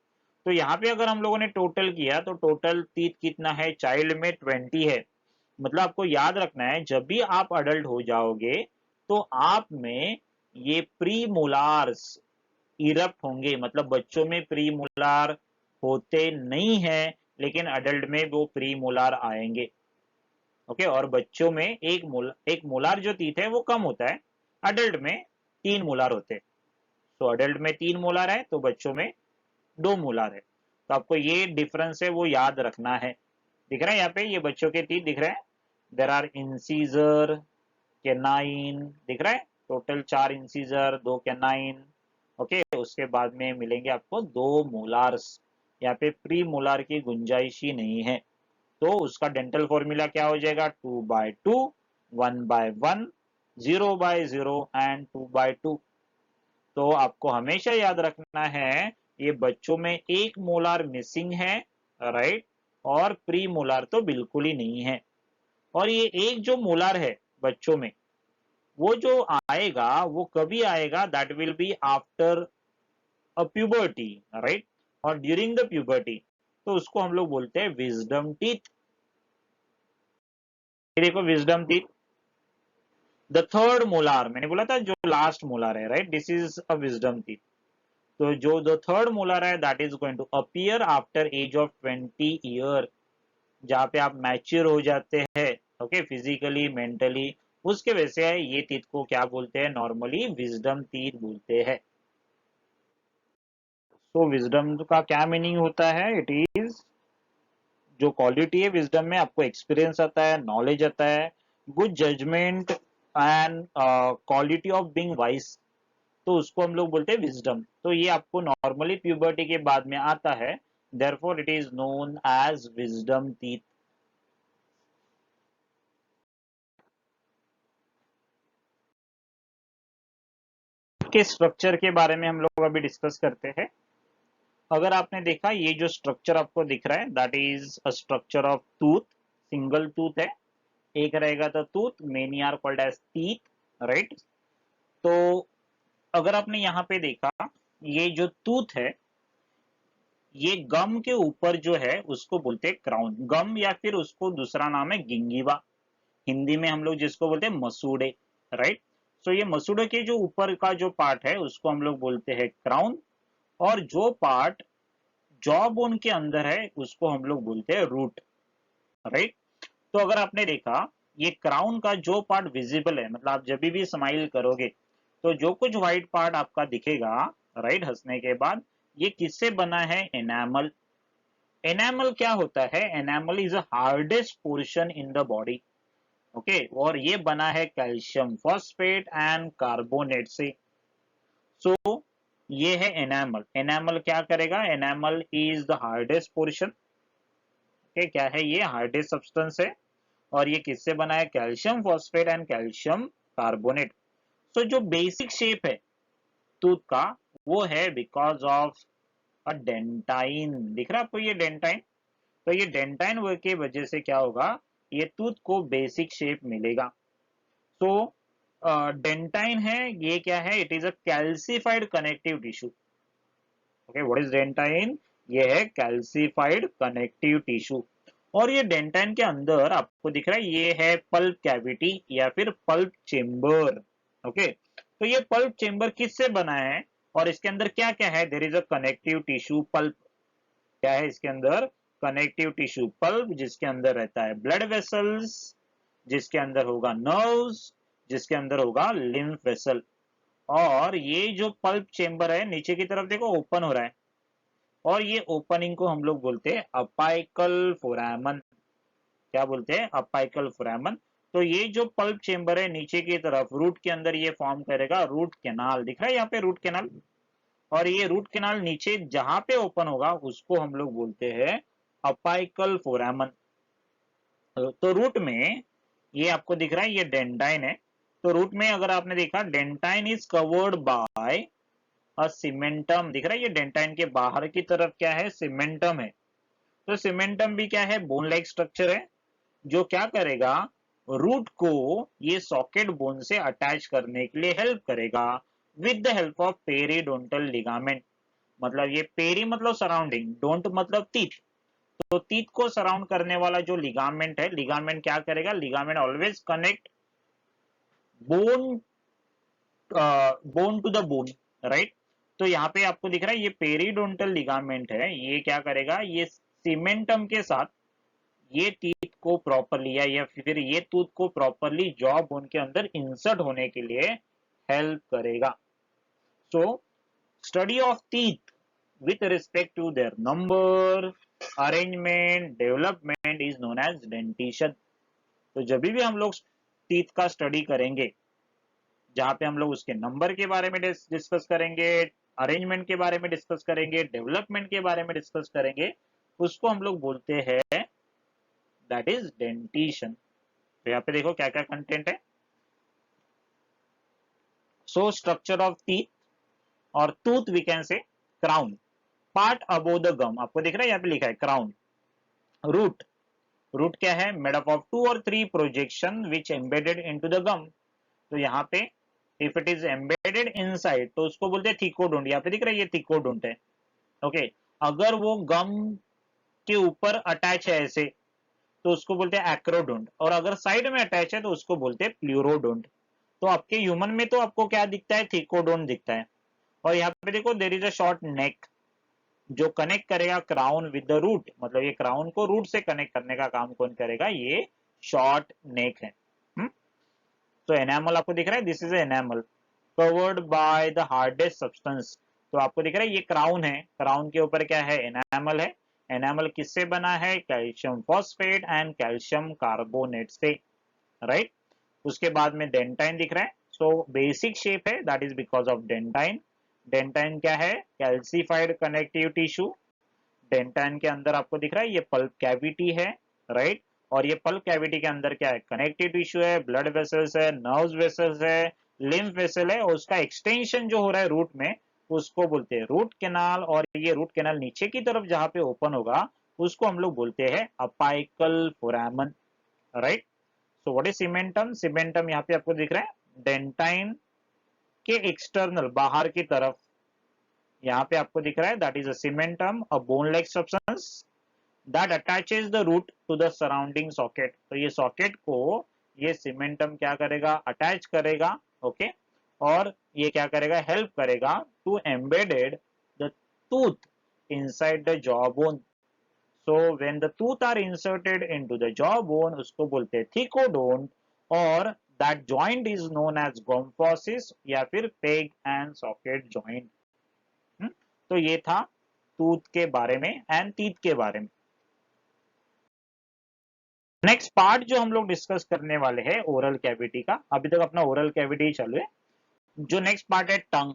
तो यहाँ पे अगर हम लोगों ने टोटल किया तो टोटल टीथ कितना है? चाइल्ड में 20 है। मतलब आपको याद रखना है, जब भी आप अडल्ट हो जाओगे तो आप में ये प्री मोलार्स इरप्ट होंगे। मतलब बच्चों में प्री मोलार होते नहीं है, लेकिन अडल्ट में वो प्री मोलार आएंगे, ओके। और बच्चों में एक मोलार जो टीथ है वो कम होता है, अडल्ट में 3 मोलार होते हैं। तो अडल्ट में 3 मोलार है तो बच्चों में 2 मोलार है। तो आपको ये डिफरेंस है वो याद रखना है। दिख रहा है यहाँ पे, ये बच्चों के टीथ दिख रहे हैं, देर आर इंसीजर, कैनाइन, दिख रहा है, टोटल 4 इंसीजर 2 कैनाइन, ओके। उसके बाद में मिलेंगे आपको 2 मोलार्स, यहाँ पे प्री मोलार की गुंजाइश ही नहीं है। तो उसका डेंटल फॉर्मूला क्या हो जाएगा? 2 by 2, 1 by 1, 0 by 0 and 2 by 2। तो आपको हमेशा याद रखना है, ये बच्चों में एक मोलार मिसिंग है, राइट, और प्री मोलार तो बिल्कुल ही नहीं है। और ये एक जो मोलार है बच्चों में, वो जो आएगा वो कभी आएगा? That will be after a puberty, right, और ड्यूरिंग द प्यूबर्टी। तो उसको हम लोग बोलते हैं विजडम टीथ। ये देखो wisdom teeth, the third molar, मैंने बोला था जो लास्ट मोलार है, right, this is a wisdom teeth. तो जो द थर्ड मोलार है that is going to appear after age of 20 year, जहाँ पे आप मैच्योर हो जाते हैं, ओके, फिजिकली मेंटली। उसके वजह से ये टीथ को क्या बोलते हैं? नॉर्मली विजडम टीथ बोलते हैं। तो विजडम का क्या मीनिंग होता है? इट इज, जो क्वालिटी है विजडम में, आपको एक्सपीरियंस आता है, नॉलेज आता है, good judgement and quality of being wise, तो उसको हम लोग बोलते हैं विजडम। तो ये आपको नॉर्मली प्यूबर्टी के बाद में आता है, therefore it is known as wisdom teeth. के स्ट्रक्चर के बारे में हम लोग अभी डिस्कस करते हैं। अगर आपने देखा, ये जो स्ट्रक्चर आपको दिख रहा है that is a structure of tooth, single tooth है, एक रहेगा तो tooth, many are called as teeth, right. तो अगर आपने यहाँ पे देखा, ये जो टूथ है, ये गम के ऊपर जो है उसको बोलते हैं क्राउन, गम, या फिर उसको दूसरा नाम है गिंगीवा, हिंदी में हम लोग जिसको बोलते हैं मसूड़े, राइट। सो ये मसूड़े के जो ऊपर का जो पार्ट है उसको हम लोग बोलते हैं क्राउन, और जो पार्ट जॉ बोन के अंदर है उसको हम लोग बोलते हैं रूट, राइट। तो अगर आपने देखा, ये क्राउन का जो पार्ट विजिबल है, मतलब आप जब भी स्माइल करोगे तो जो कुछ व्हाइट पार्ट आपका दिखेगा, राइट, हंसने के बाद, ये किससे बना है? एनामल। एनामल क्या होता है? Enamel is a hardest portion in the body, okay, और ये बना है कैल्शियम फॉस्फेट एंड कार्बोनेट से। सो ये है एनामल। एनामल क्या करेगा? Enamel is the hardest portion, okay, क्या है? ये हार्डेस्ट सब्सटेंस है, और ये किससे बना है? Calcium phosphate and calcium carbonate. So जो बेसिक शेप है टूथ का, वो है बिकॉज ऑफ अ डेंटाइन। दिख रहा है आपको ये डेंटाइन? तो ये डेंटाइन के वजह से क्या होगा, ये टूथ को बेसिक शेप मिलेगा। तो डेंटाइन है, ये क्या है? It is a calcified connective tissue, okay. What is dentine? ये है कैल्सिफाइड कनेक्टिव टिश्यू। और ये डेंटाइन के अंदर आपको दिख रहा है, ये है पल्प कैविटी या फिर पल्प चेम्बर, ओके। तो ये पल्प चेम्बर किससे बना है और इसके अंदर क्या क्या है? There is a connective tissue pulp. क्या है इसके अंदर? कनेक्टिव टिश्यू पल्प, जिसके अंदर रहता है ब्लड वेसल्स, जिसके अंदर होगा नर्व्स, जिसके अंदर होगा लिम्फ वेसल। और ये जो पल्प चेम्बर है, नीचे की तरफ देखो ओपन हो रहा है, और ये ओपनिंग को हम लोग बोलते हैं अपाइकल फोरामन। क्या बोलते हैं? अपाइकल फोरामन। तो ये जो पल्प चेंबर है नीचे की तरफ रूट के अंदर ये फॉर्म करेगा रूट कैनाल, दिख रहा है यहाँ पे रूट कैनाल। और ये रूट कैनाल नीचे जहां पे ओपन होगा उसको हम लोग बोलते हैं अपाइकल फोरामन। तो रूट में ये आपको दिख रहा है ये डेंटाइन है। तो रूट में अगर आपने देखा dentine is covered bye a cementum, दिख रहा है ये डेंटाइन के बाहर की तरफ क्या है? सीमेंटम है। तो सीमेंटम भी क्या है? बोन लाइक स्ट्रक्चर है जो क्या करेगा? रूट को ये सॉकेट बोन से अटैच करने के लिए हेल्प करेगा with the help of periodontal ligament. मतलब ये पेरी मतलब सराउंडिंग, डोंट मतलब टीथ। तो टीथ को सराउंड करने वाला जो लिगामेंट है, लिगामेंट क्या करेगा? Ligament always connect bone, bone to the bone, right. तो यहाँ पे आपको दिख रहा है ये पेरिडोंटल लिगामेंट है, ये क्या करेगा? ये सीमेंटम के साथ ये टीथ को प्रॉपरली या फिर ये टूथ को प्रॉपरली जॉ बोन के अंदर इंसर्ट होने के लिए हेल्प करेगा। So study of teeth with respect to their number, arrangement, development is known as dentition। तो जब भी हम लोग टीथ का स्टडी करेंगे जहां पे हम लोग उसके नंबर के बारे में डिस्कस करेंगे, अरेंजमेंट के बारे में डिस्कस करेंगे, डेवलपमेंट के बारे में डिस्कस करेंगे, उसको हम लोग बोलते हैं दैट इज डेंटिशन। तो यहाँ पे देखो क्या क्या कंटेंट है। सो स्ट्रक्चर ऑफ टीथ और tooth we can say crown, part above the gum, आपको दिख रहा है यहाँ पे लिखा है क्राउन। रूट, रूट क्या है? Made up of 2 or 3 projection which embedded into the gum. तो यहाँ पे if it is embedded inside तो उसको बोलते हैं थिकोडोंट। यहाँ पे दिख रहा है ये थिकोडोंट है। ओके, अगर वो गम के ऊपर अटैच है ऐसे तो उसको बोलते हैं एक्रोडोंट, और अगर साइड में अटैच है तो उसको बोलते हैं प्लूरोडोंट। तो आपके ह्यूमन में तो आपको क्या दिखता है? थिकोडोंट दिखता है। और यहाँ पे देखो देर इज अ शॉर्ट नेक जो कनेक्ट करेगा क्राउन विद द रूट, मतलब ये क्राउन को रूट से कनेक्ट करने का काम कौन करेगा? ये शॉर्ट नेक है। तो एनामल आपको दिख रहा है, this is enamel covered by the hardest substance. तो आपको दिख रहा है ये क्राउन है, क्राउन के ऊपर क्या है? एनामल है। एनामल किससे बना है? Calcium phosphate and calcium carbonate से, राइट। उसके बाद में डेंटाइन दिख रहा है। सो बेसिक शेप है that is because of dentine. Dentine क्या है? Calcified connective tissue. डेंटाइन के अंदर आपको दिख रहा है ये पल्प कैविटी है, राइट। और ये पल्प कैविटी के अंदर क्या है? कनेक्टिव टिश्यू है, ब्लड वेसल्स है, नर्व वेसल्स है, लिम्फ वेसल है, और उसका एक्सटेंशन जो हो रहा है रूट में उसको बोलते हैं रूट कैनाल। और ये रूट कैनाल नीचे की तरफ जहां पे ओपन होगा उसको हम लोग बोलते हैं apical फोरामन, right. So what is cementum? Cementum यहाँ पे आपको दिख रहा है डेंटाइन के एक्सटर्नल बाहर की तरफ, यहाँ पे आपको दिख रहा है that is a cementum, a bone like substance that attaches the root to the surrounding socket. तो ये सॉकेट को ये सीमेंटम क्या करेगा? अटैच करेगा, ओके। और ये क्या करेगा? हेल्प करेगा to embedded the tooth inside the jaw bone. So when the tooth are inserted into the jaw bone उसको बोलते हैं थिकोडोंट, और that joint is known as gomphosis या फिर पेग एंड सॉकेट जॉइंट। तो ये था टूथ के बारे में एंड टीथ के बारे में। नेक्स्ट पार्ट जो हम लोग डिस्कस करने वाले हैं ओरल कैविटी का, अभी तक अपना ओरल कैविटी चालू है। जो नेक्स्ट पार्ट है tongue.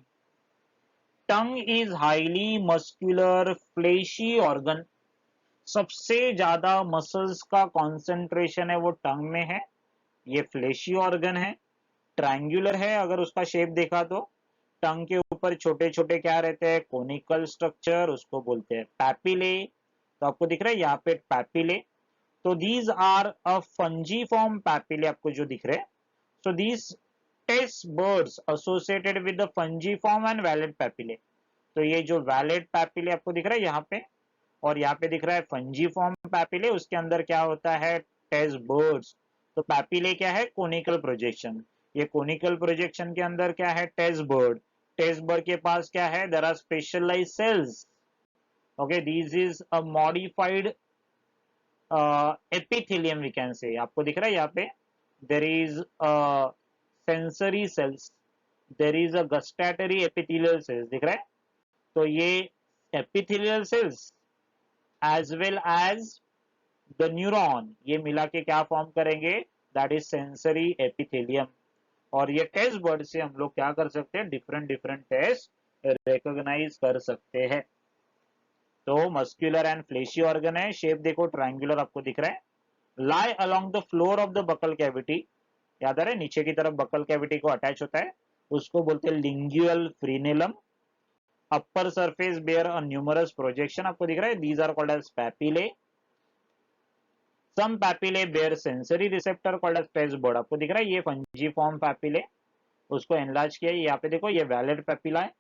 Tongue is highly muscular fleshy organ. सबसे ज्यादा मसल्स का कॉन्सेंट्रेशन है वो टंग में है। ये फ्लेशी ऑर्गन है, ट्रायंगुलर है अगर उसका शेप देखा तो। टंग के ऊपर छोटे छोटे क्या रहते हैं? कोनिकल स्ट्रक्चर, उसको बोलते हैं पैपिले। तो आपको दिख रहा है यहाँ पे पैपिले। तो these are a fungiform papillae आपको जो दिख रहे हैं। So these taste buds associated with the fungiform and vallate papillae. तो ये जो वैलिड पैपिले आपको दिख रहा है यहाँ पे, और यहाँ पे दिख रहा है फंजीफॉर्म पैपिले, उसके अंदर क्या होता है? Taste buds. तो पैपिले क्या है? Conical projection. ये कोनिकल प्रोजेक्शन के अंदर क्या है? Taste bud. टेस्ट बर्ड के पास क्या है? There are specialised cells. Okay, this is a modified epithelium we can say। आपको दिख रहा है यहाँ पे there is a sensory cells, there is a gustatory epithelial cells, दिख रहा है। तो ये epithelial cells as well as the neuron, ये मिला के क्या फॉर्म करेंगे, दैट इज सेंसरी एपिथेलियम। और ये टेस्ट बर्ड से हम लोग क्या कर सकते हैं, डिफरेंट डिफरेंट टेस्ट रिकॉग्नाइज कर सकते हैं। तो मस्क्यूलर एंड फ्लेशी ऑर्गन है, शेप देखो ट्रायंगुलर आपको दिख रहा है, lie along the floor of the buccal cavity, याद आ रहा है नीचे की तरफ बकल कैविटी को अटैच होता है, उसको बोलते हैं lingual frenulum. Upper surface bear a numerous projection, आपको दिख रहा है, these are called as papillae. Some papillae bear sensory receptor called as taste bud, आपको दिख रहा है ये फंजीफॉर्म पैपिले, उसको एनलार्ज किया है, यहाँ पे देखो ये वैलिड पैपिला है,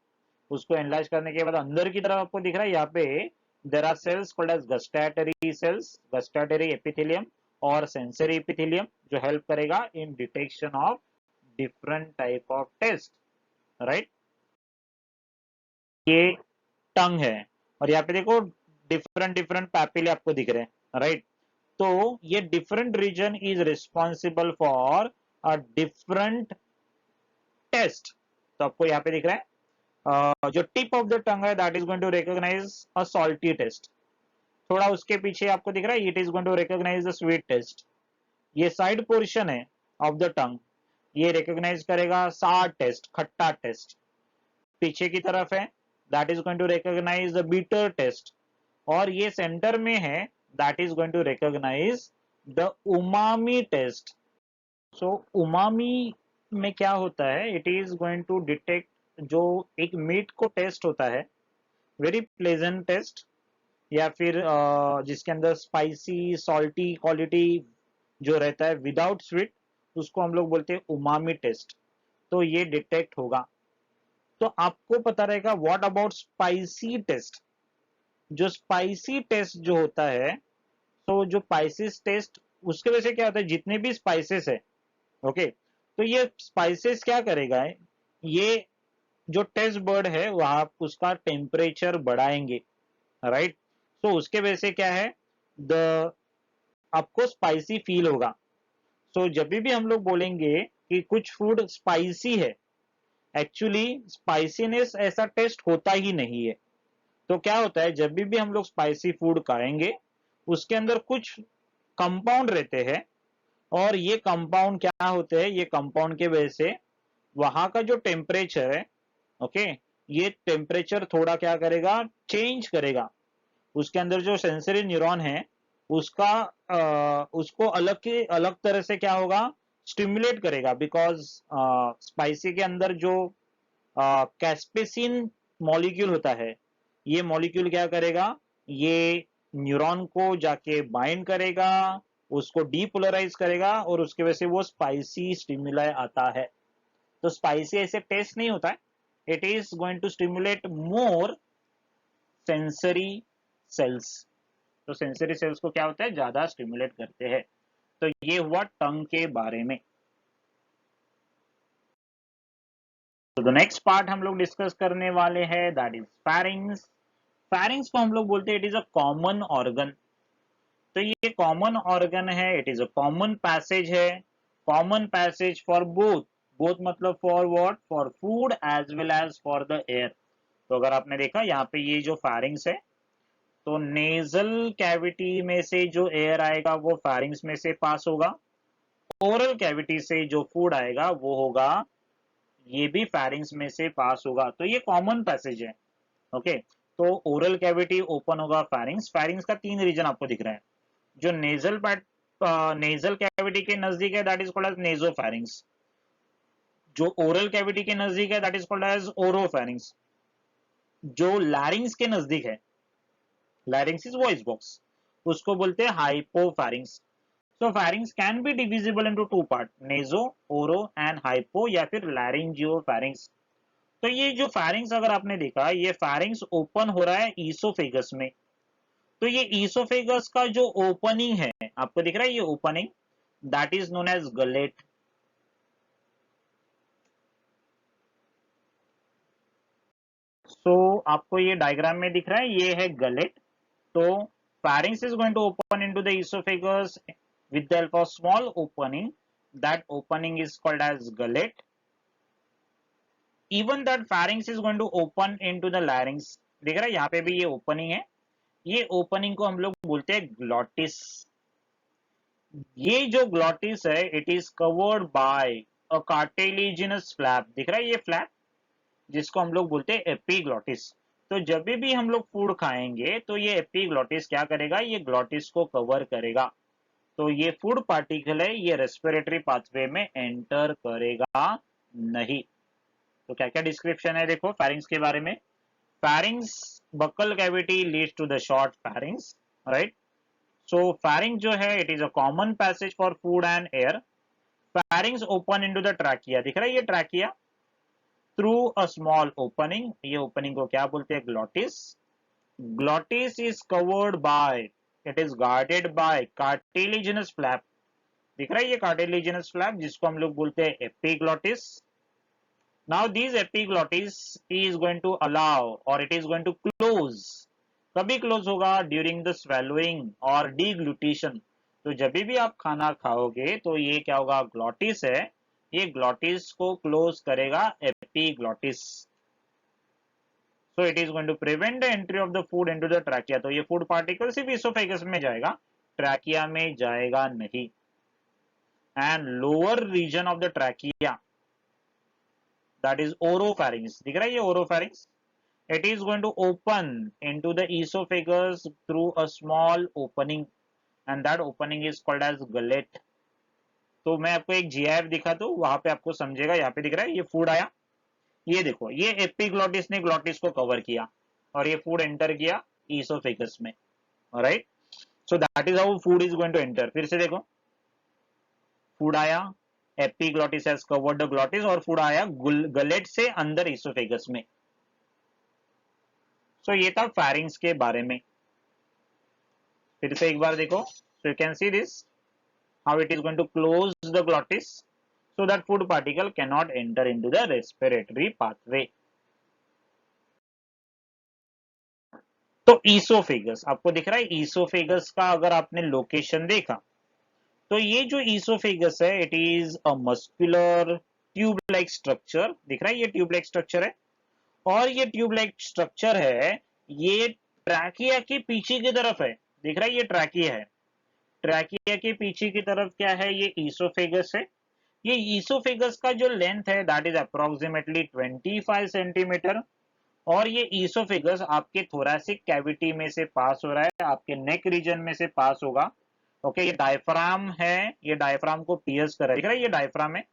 उसको एनलार्ज करने के बाद अंदर की तरफ आपको दिख रहा है यहाँ पे there are cells called as gustatory cells, gustatory epithelium और सेंसरी एपिथेलियम, जो हेल्प करेगा in detection of different type of taste, right. ये टंग है और यहाँ पे देखो डिफरेंट डिफरेंट पैपिले आपको दिख रहे हैं, राइट। तो ये different region is responsible for a different taste. तो आपको यहाँ पे दिख रहा है जो टिप ऑफ द टंग है that is going to recognise a salty taste, थोड़ा उसके पीछे आपको दिख रहा है it is going to recognise the sweet taste. ये साइड पोर्शन है ऑफ द टंग, ये रिकॉग्नाइज करेगा सार टेस्ट, खट्टा टेस्ट। पीछे की तरफ है that is going to recognise the bitter taste, और ये सेंटर में है that is going to recognise the umami taste. So umami में क्या होता है, it is going to detect जो एक मीट को टेस्ट होता है, वेरी प्लेजेंट टेस्ट, या फिर जिसके अंदर स्पाइसी सॉल्टी क्वालिटी जो रहता है विदाउट स्वीट, उसको हम लोग बोलते हैं उमामी टेस्ट। तो ये डिटेक्ट होगा। तो आपको पता रहेगा व्हाट अबाउट स्पाइसी टेस्ट, जो स्पाइसी टेस्ट जो होता है, तो जो स्पाइसिस टेस्ट उसके वजह से क्या होता है, जितने भी स्पाइसेस है, ओके, तो ये स्पाइसेस क्या करेगा है, ये जो टेस्ट बर्ड है वहां उसका टेम्परेचर बढ़ाएंगे, राइट। तो उसके वजह से क्या है, द आपको स्पाइसी फील होगा। सो जब भी हम लोग बोलेंगे कि कुछ फूड स्पाइसी है, एक्चुअली स्पाइसीनेस ऐसा टेस्ट होता ही नहीं है। तो क्या होता है, जब भी हम लोग स्पाइसी फूड खाएंगे उसके अंदर कुछ कंपाउंड रहते हैं, और ये कंपाउंड क्या होते हैं, ये कंपाउंड के वजह से वहां का जो टेम्परेचर है, ओके, ये टेम्परेचर थोड़ा क्या करेगा, चेंज करेगा। उसके अंदर जो सेंसरी न्यूरॉन है उसका उसको अलग के अलग तरह से क्या होगा, स्टिमुलेट करेगा, बिकॉज स्पाइसी के अंदर जो कैस्पेसिन मॉलिक्यूल होता है, ये मॉलिक्यूल क्या करेगा, ये न्यूरॉन को जाके बाइंड करेगा, उसको डीपोलराइज करेगा, और उसके वजह से वो स्पाइसी स्टिमुलाई आता है। तो स्पाइसी ऐसे टेस्ट नहीं होता है, it is going to stimulate more sensory cells. तो सेंसरी सेल्स को क्या होता है, ज्यादा स्टिमुलेट करते हैं। तो ये हुआ टंग के बारे में। तो द नेक्स्ट पार्ट हम लोग डिस्कस करने वाले हैं दैट इज फेरिंग्स। फेरिंग्स को हम लोग बोलते हैं it is a common organ. तो ये कॉमन ऑर्गन है, it is a common passage है, common passage for both, both मतलब for what, for food as well as for the air. तो अगर आपने देखा यहाँ पे ये जो फेरिंग्स है, तो नेजल कैविटी में से जो एयर आएगा वो फेरिंग्स में से पास होगा, ओरल कैविटी से जो फूड आएगा वो होगा, ये भी फेरिंग्स में से पास होगा। तो ये कॉमन पैसेज है, ओके। तो ओरल कैविटी ओपन होगा फेरिंग्स, फेरिंग्स का तीन रीजन आपको दिख रहा है, जो नेजल पार्ट नेजल कैविटी के नजदीक है that is called as nasopharynx, जो ओरल कैविटी के नजदीक है that is called as oropharynx, जो लैरिंग्स के नजदीक है, लैरिंग्स इज वॉइस बॉक्स, उसको बोलते हैं hypopharynx. So pharynx can be divisible into two part, naso, oro and hypo, या फिर लैरिंजियोफेरिंग्स। तो ये जो फेरिंग्स अगर आपने देखा, ये फेरिंग्स ओपन हो रहा है ईसोफेगस में। तो ये ईसोफेगस का जो ओपनिंग है आपको दिख रहा है, ये opening that is known as gullet. So आपको ये डायग्राम में दिख रहा है, ये है गलेट। तो pharynx is going to open into the esophagus with the help of small opening, that opening is called as gullet. Even that pharynx is going to open into the larynx, दिख रहा है यहाँ पे भी ये opening है, ये opening को हम लोग बोलते हैं ग्लॉटिस। ये जो ग्लॉटिस है it is covered bye a cartilaginous flap, दिख रहा है ये फ्लैप जिसको हम लोग बोलते हैं एपिग्लॉटिस। तो जब भी हम लोग फूड खाएंगे तो ये एपिग्लॉटिस क्या करेगा, ये ग्लॉटिस को कवर करेगा। तो ये फूड पार्टिकल है, ये रेस्पिरेटरी पाथवे में एंटर करेगा नहीं। तो क्या क्या डिस्क्रिप्शन है देखो फेरिंग्स के बारे में। Pharynx buccal cavity leads to the short pharynx, right. So pharynx जो है it is a common passage for food and air. Pharynx open into the trachea, दिख रहा है ये trachea, through a small opening, ये ओपनिंग को क्या बोलते हैं, glottis. Glottis is covered by, it is guarded by cartilaginous flap, दिख रहा है ये कार्टिलेजिनस फ्लैप जिसको हम लोग बोलते हैं epiglottis. Now these epiglottis is going to allow or it is going to close. कभी क्लोज होगा, ड्यूरिंग द स्वेलोइंग और डिग्लूटेशन। तो जब भी आप खाना खाओगे तो ये क्या होगा, ग्लॉटिस है, ये ग्लॉटिस को क्लोज करेगा epiglottis. So it is going to prevent the entry of the food into the trachea. तो ये फूड पार्टिकल सिर्फ इसोफेगस में जाएगा, ट्रैकिया में जाएगा नहीं। And lower region of the trachea, that is oropharynx, दिख रहा है ये oropharynx, it is going to open into the esophagus through a small opening and that opening is called as gullet। तो मैं आपको एक जीआईएफ दिखा दूं, वहां पे आपको समझेगा। यहाँ पे दिख रहा है ये फूड आया, ये देखो ये एपिग्लॉटिस ने ग्लॉटिस को कवर किया और ये फूड एंटर किया ईसोफेगस में, right. So that is how food is going to enter. फिर से देखो, फूड आया, epiglottis has covered the glottis और फूड आया गलेट से अंदर ईसोफेगस में। सो ये था फेरिंग्स के बारे में। फिर से एक बार देखो, so you can see this how it is going to close the glottis so that food particle cannot enter into the respiratory pathway। तो ईसोफेगस आपको दिख रहा है, ईसोफेगस का अगर आपने लोकेशन देखा तो ये जो ईसोफेगस है it is a muscular tube like structure, दिख रहा है ये ट्यूब लाइक स्ट्रक्चर है। और ये ट्यूब लाइक स्ट्रक्चर है, ये ट्रैकिया के पीछे की तरफ है, दिख रहा है ये ट्रैकिया है। ट्रैकिया के पीछे की तरफ क्या है, ये ईसोफेगस है। ये ईसोफेगस का जो लेंथ है दैट इज अप्रोक्सीमेटली 25 सेंटीमीटर। और ये ईसोफेगस आपके थोरैसिक कैविटी में से पास हो रहा है, आपके नेक रीजन में से पास होगा। ओके, ये डायफ्राम है, ये डायफ्राम को पियर्स कर रहा है, दिख रहा है ये डायफ्राम है।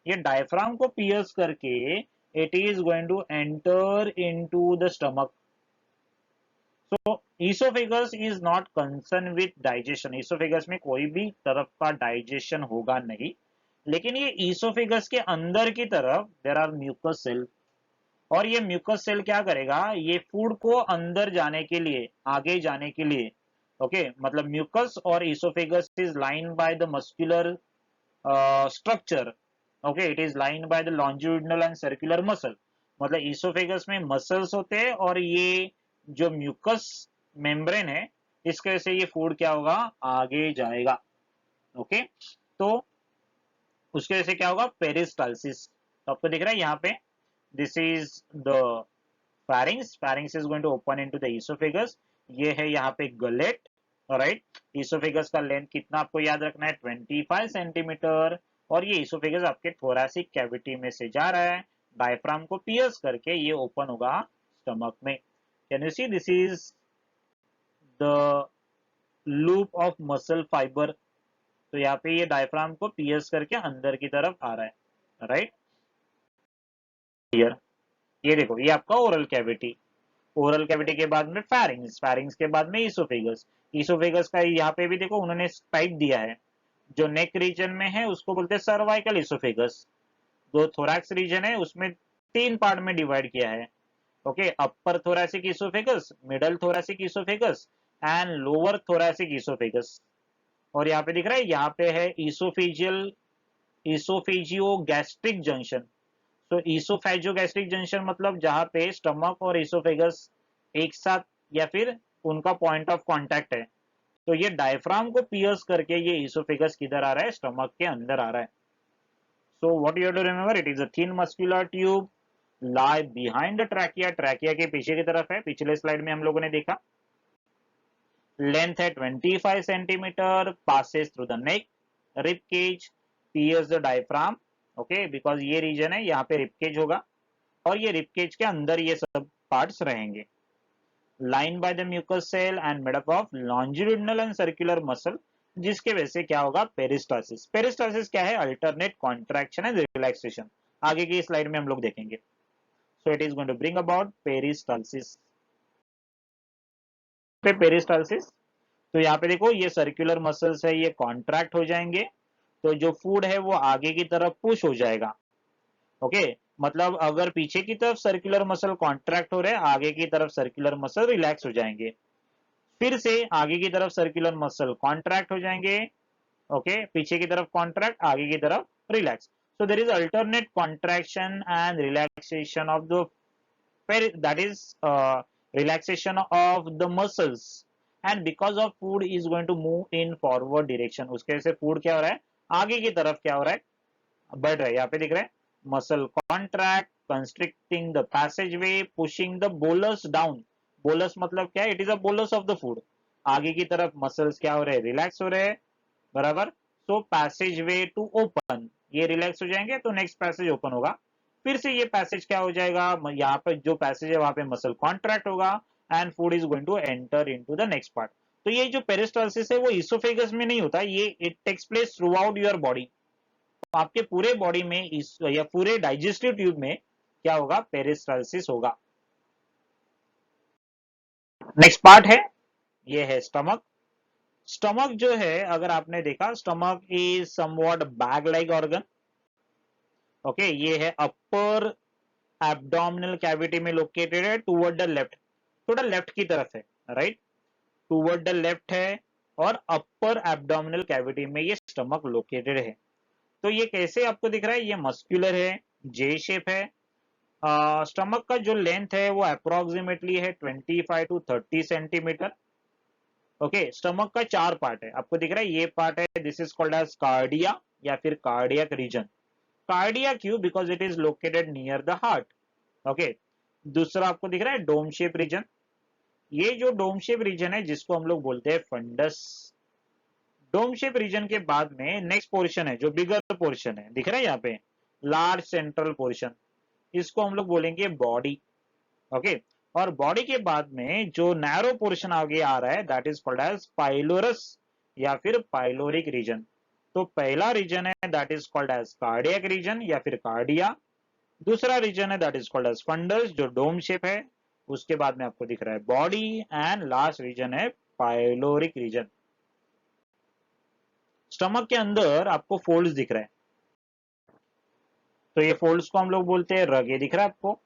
ये डायफ्राम को पियर्स करके it is going to enter into the stomach. So oesophagus is not concern with digestion, oesophagus में कोई भी तरफ का डाइजेशन होगा नहीं। लेकिन ये ईसोफेगस के अंदर की तरफ देयर आर म्यूकस सेल, और ये म्यूकस सेल क्या करेगा, ये फूड को अंदर जाने के लिए, आगे जाने के लिए, ओके मतलब म्यूकस और oesophagus is line by the muscular structure. Okay, it is line by the longitudinal and circular muscle. मतलब ईसोफेगस में मसल्स होते हैं और ये जो म्यूकस मेम्ब्रेन है इसके वजह से ये फूड क्या होगा, आगे जाएगा। ओके, तो उसके वजह से क्या होगा, पेरिस्टालसिस। तो आपको दिख रहा है यहाँ पे, this is the pharynx, pharynx is going to open into the esophagus। ये है यहाँ पे गलेट, राइट। इसोफेगस का लेंथ कितना आपको याद रखना है, 25 सेंटीमीटर। और ये इसोफेगस आपके थोरैसिक कैविटी में से जा रहा है, डायफ्राम को पियर्स करके ये ओपन होगा स्टमक में। Can you see, this is the loop of muscle fibre. तो यहाँ पे ये डायफ्राम को पियर्स करके अंदर की तरफ आ रहा है, राइट। ये देखो ये आपका ओरल कैविटी, ओरल कैविटी के बाद में फेरिंग्स, फेरिंग्स के बाद में ईसोफेगस। ईसोफेगस का यहाँ पे भी देखो उन्होंने टाइप दिया है, जो नेक रीजन में है उसको बोलते हैं सर्वाइकल ईसोफेगस। जो थोरैक्स रीजन है उसमें तीन पार्ट में डिवाइड किया है। Okay, upper thoracic oesophagus, middle thoracic oesophagus and lower thoracic oesophagus. और यहाँ पे दिख रहा है, यहाँ पे है ईसोफेजियल, ईसोफेजियो गैस्ट्रिक जंक्शन। तो ईसोफेजियो गैस्ट्रिक जंक्शन मतलब जहां पे स्टमक और ईसोफेगस एक साथ या फिर उनका पॉइंट ऑफ कांटेक्ट है। तो ये डायफ्राम को पियर्स करके ये ईसोफेगस किधर आ रहा है, स्टमक के अंदर आ रहा है। So what you have to remember, it is a thin muscular tube lie behind the trachea, trachea के पीछे की तरफ है, पिछले स्लाइड में हम लोगों ने देखा। लेंथ है 25 centimetre, passes through the neck, rib cage, pierce the diaphragm, okay, because ये रीजन है, यहाँ पे रिब केज होगा और ये रिब केज के अंदर ये सब पार्ट्स रहेंगे। Line by the mucus cell and made up of longitudinal and circular muscle, जिसके वजह से क्या होगा, पेरिस्टालसिस। पेरिस्टालसिस क्या है, अल्टरनेट कॉन्ट्रैक्शन एंड रिलैक्सेशन, आगे की स्लाइड में हम लोग देखेंगे। So it is going to bring about peristalsis. Peristalsis, तो यहाँ पे देखो ये सर्कुलर मसल्स है, ये कॉन्ट्रैक्ट हो जाएंगे, तो जो फूड है वो आगे की तरफ पुश हो जाएगा। ओके, मतलब अगर पीछे की तरफ सर्कुलर मसल कॉन्ट्रैक्ट हो रहे हैं, आगे की तरफ सर्कुलर मसल रिलैक्स हो जाएंगे, फिर से आगे की तरफ सर्कुलर मसल कॉन्ट्रैक्ट हो जाएंगे, ओके, पीछे की तरफ कॉन्ट्रैक्ट, आगे की तरफ relax. So there is alternate contraction and relaxation of the, that is relaxation of the muscles, and because of food is going to move in forward direction, उसके से फूड क्या हो रहा है, आगे की तरफ क्या हो रहा है, बढ़ रहा है। यहाँ पे दिख रहा है muscle contract, constricting the passage way, pushing the bolus down. Bolus मतलब क्या है, it is a bolus of the food, आगे की तरफ मसल्स क्या हो रहे हैं, रिलैक्स हो रहे हैं, बराबर। सो पैसेज वे टू ओपन, ये रिलैक्स हो जाएंगे तो नेक्स्ट पैसेज ओपन होगा, फिर से ये पैसेज क्या हो जाएगा, यहाँ पे जो पैसेज है वहां पे मसल कॉन्ट्रैक्ट होगा and food is going to enter into the next part. तो ये जो पेरिस्टालसिस है वो इसोफेगस में नहीं होता, ये it takes place throughout your body, आपके पूरे बॉडी में इस या पूरे डाइजेस्टिव ट्यूब में क्या होगा, पेरिस्टालसिस होगा। नेक्स्ट पार्ट है, ये है स्टमक। स्टमक जो है, अगर आपने देखा, stomach is somewhat bag like organ, okay, ये है अपर एब्डोमिनल कैविटी में लोकेटेड है, टुवर्ड द लेफ्ट, थोड़ा लेफ्ट की तरफ है, राइट, टुवर्ड द लेफ्ट है, और अपर एब्डोमिनल कैविटी में ये स्टमक लोकेटेड है। तो ये कैसे आपको दिख रहा है, ये मस्क्यूलर है, जे शेप है। स्टमक का जो लेंथ है वो अप्रोक्सीमेटली है 25 टू 30 सेंटीमीटर। ओके, स्टमक का चार पार्ट है, आपको दिख रहा है, ये पार्ट है, this is called as cardia या फिर कार्डियक रीजन। कार्डिया क्यों, because it is located near the heart. Okay, दूसरा आपको दिख रहा है डोम शेप रीजन, ये जो डोम शेप रीजन है जिसको हम लोग बोलते हैं फंडस। डोम शेप रीजन के बाद में नेक्स्ट पोर्शन है, जो बिगर पोर्शन है, दिख रहा है यहाँ पे, लार्ज सेंट्रल पोर्शन, इसको हम लोग बोलेंगे बॉडी। ओके, और बॉडी के बाद में जो नैरो पोर्शन आगे आ रहा है, that is called as pylorus या फिर पाइलोरिक रीजन। तो पहला रीजन है that is called as cardiac region या फिर कार्डिया, दूसरा रीजन है that is called as fundus जो डोम शेप है, उसके बाद में आपको दिख रहा है बॉडी, एंड लास्ट रीजन है पाइलोरिक रीजन। स्टमक के अंदर आपको फोल्ड्स दिख रहा है, तो ये फोल्ड्स को हम लोग बोलते हैं रग, ये दिख रहा है आपको,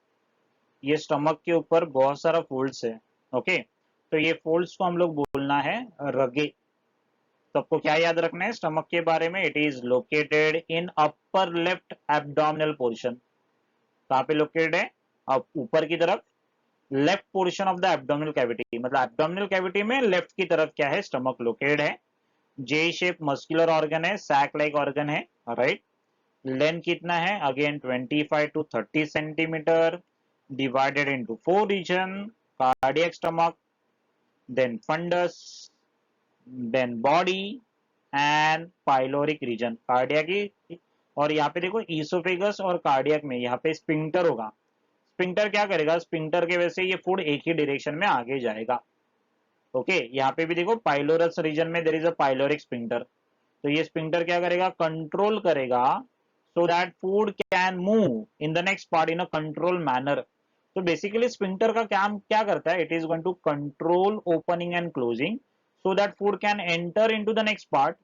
ये स्टमक के ऊपर बहुत सारा फोल्ड्स है। ओके, तो ये फोल्ड्स को हम लोग बोलना है रगे। तो आपको क्या याद रखना है स्टमक के बारे में, it is located in upper left abdominal portion. कहाँ पे लोकेटेड है, अब ऊपर की तरफ, left portion of the abdominal cavity, मतलब एब्डोमिनल कैविटी में लेफ्ट की तरफ क्या है, स्टमक लोकेटेड है। जे शेप मस्कुलर ऑर्गन है, सैक लाइक ऑर्गन है, राइट। लेंथ कितना है, again 25 to 30 centimetre, divided into four region, cardiac stomach, then fundus, then body and pyloric region, cardiac की। और यहाँ पे देखो ईसोफेगस और कार्डियक में यहाँ पे स्पिंक्टर होगा, स्पिंक्टर क्या करेगा, स्पिंक्टर के वजह से ये फूड एक ही डायरेक्शन में आगे जाएगा। ओके, यहाँ पे भी देखो पाइलोरस रीजन में there is a pyloric sphincter, तो ये स्पिंक्टर क्या करेगा, कंट्रोल करेगा, so that food can move in the next part in a control manner. तो बेसिकली स्पिंक्टर का काम क्या करता है, it is going to control opening and closing so that food can enter into the next part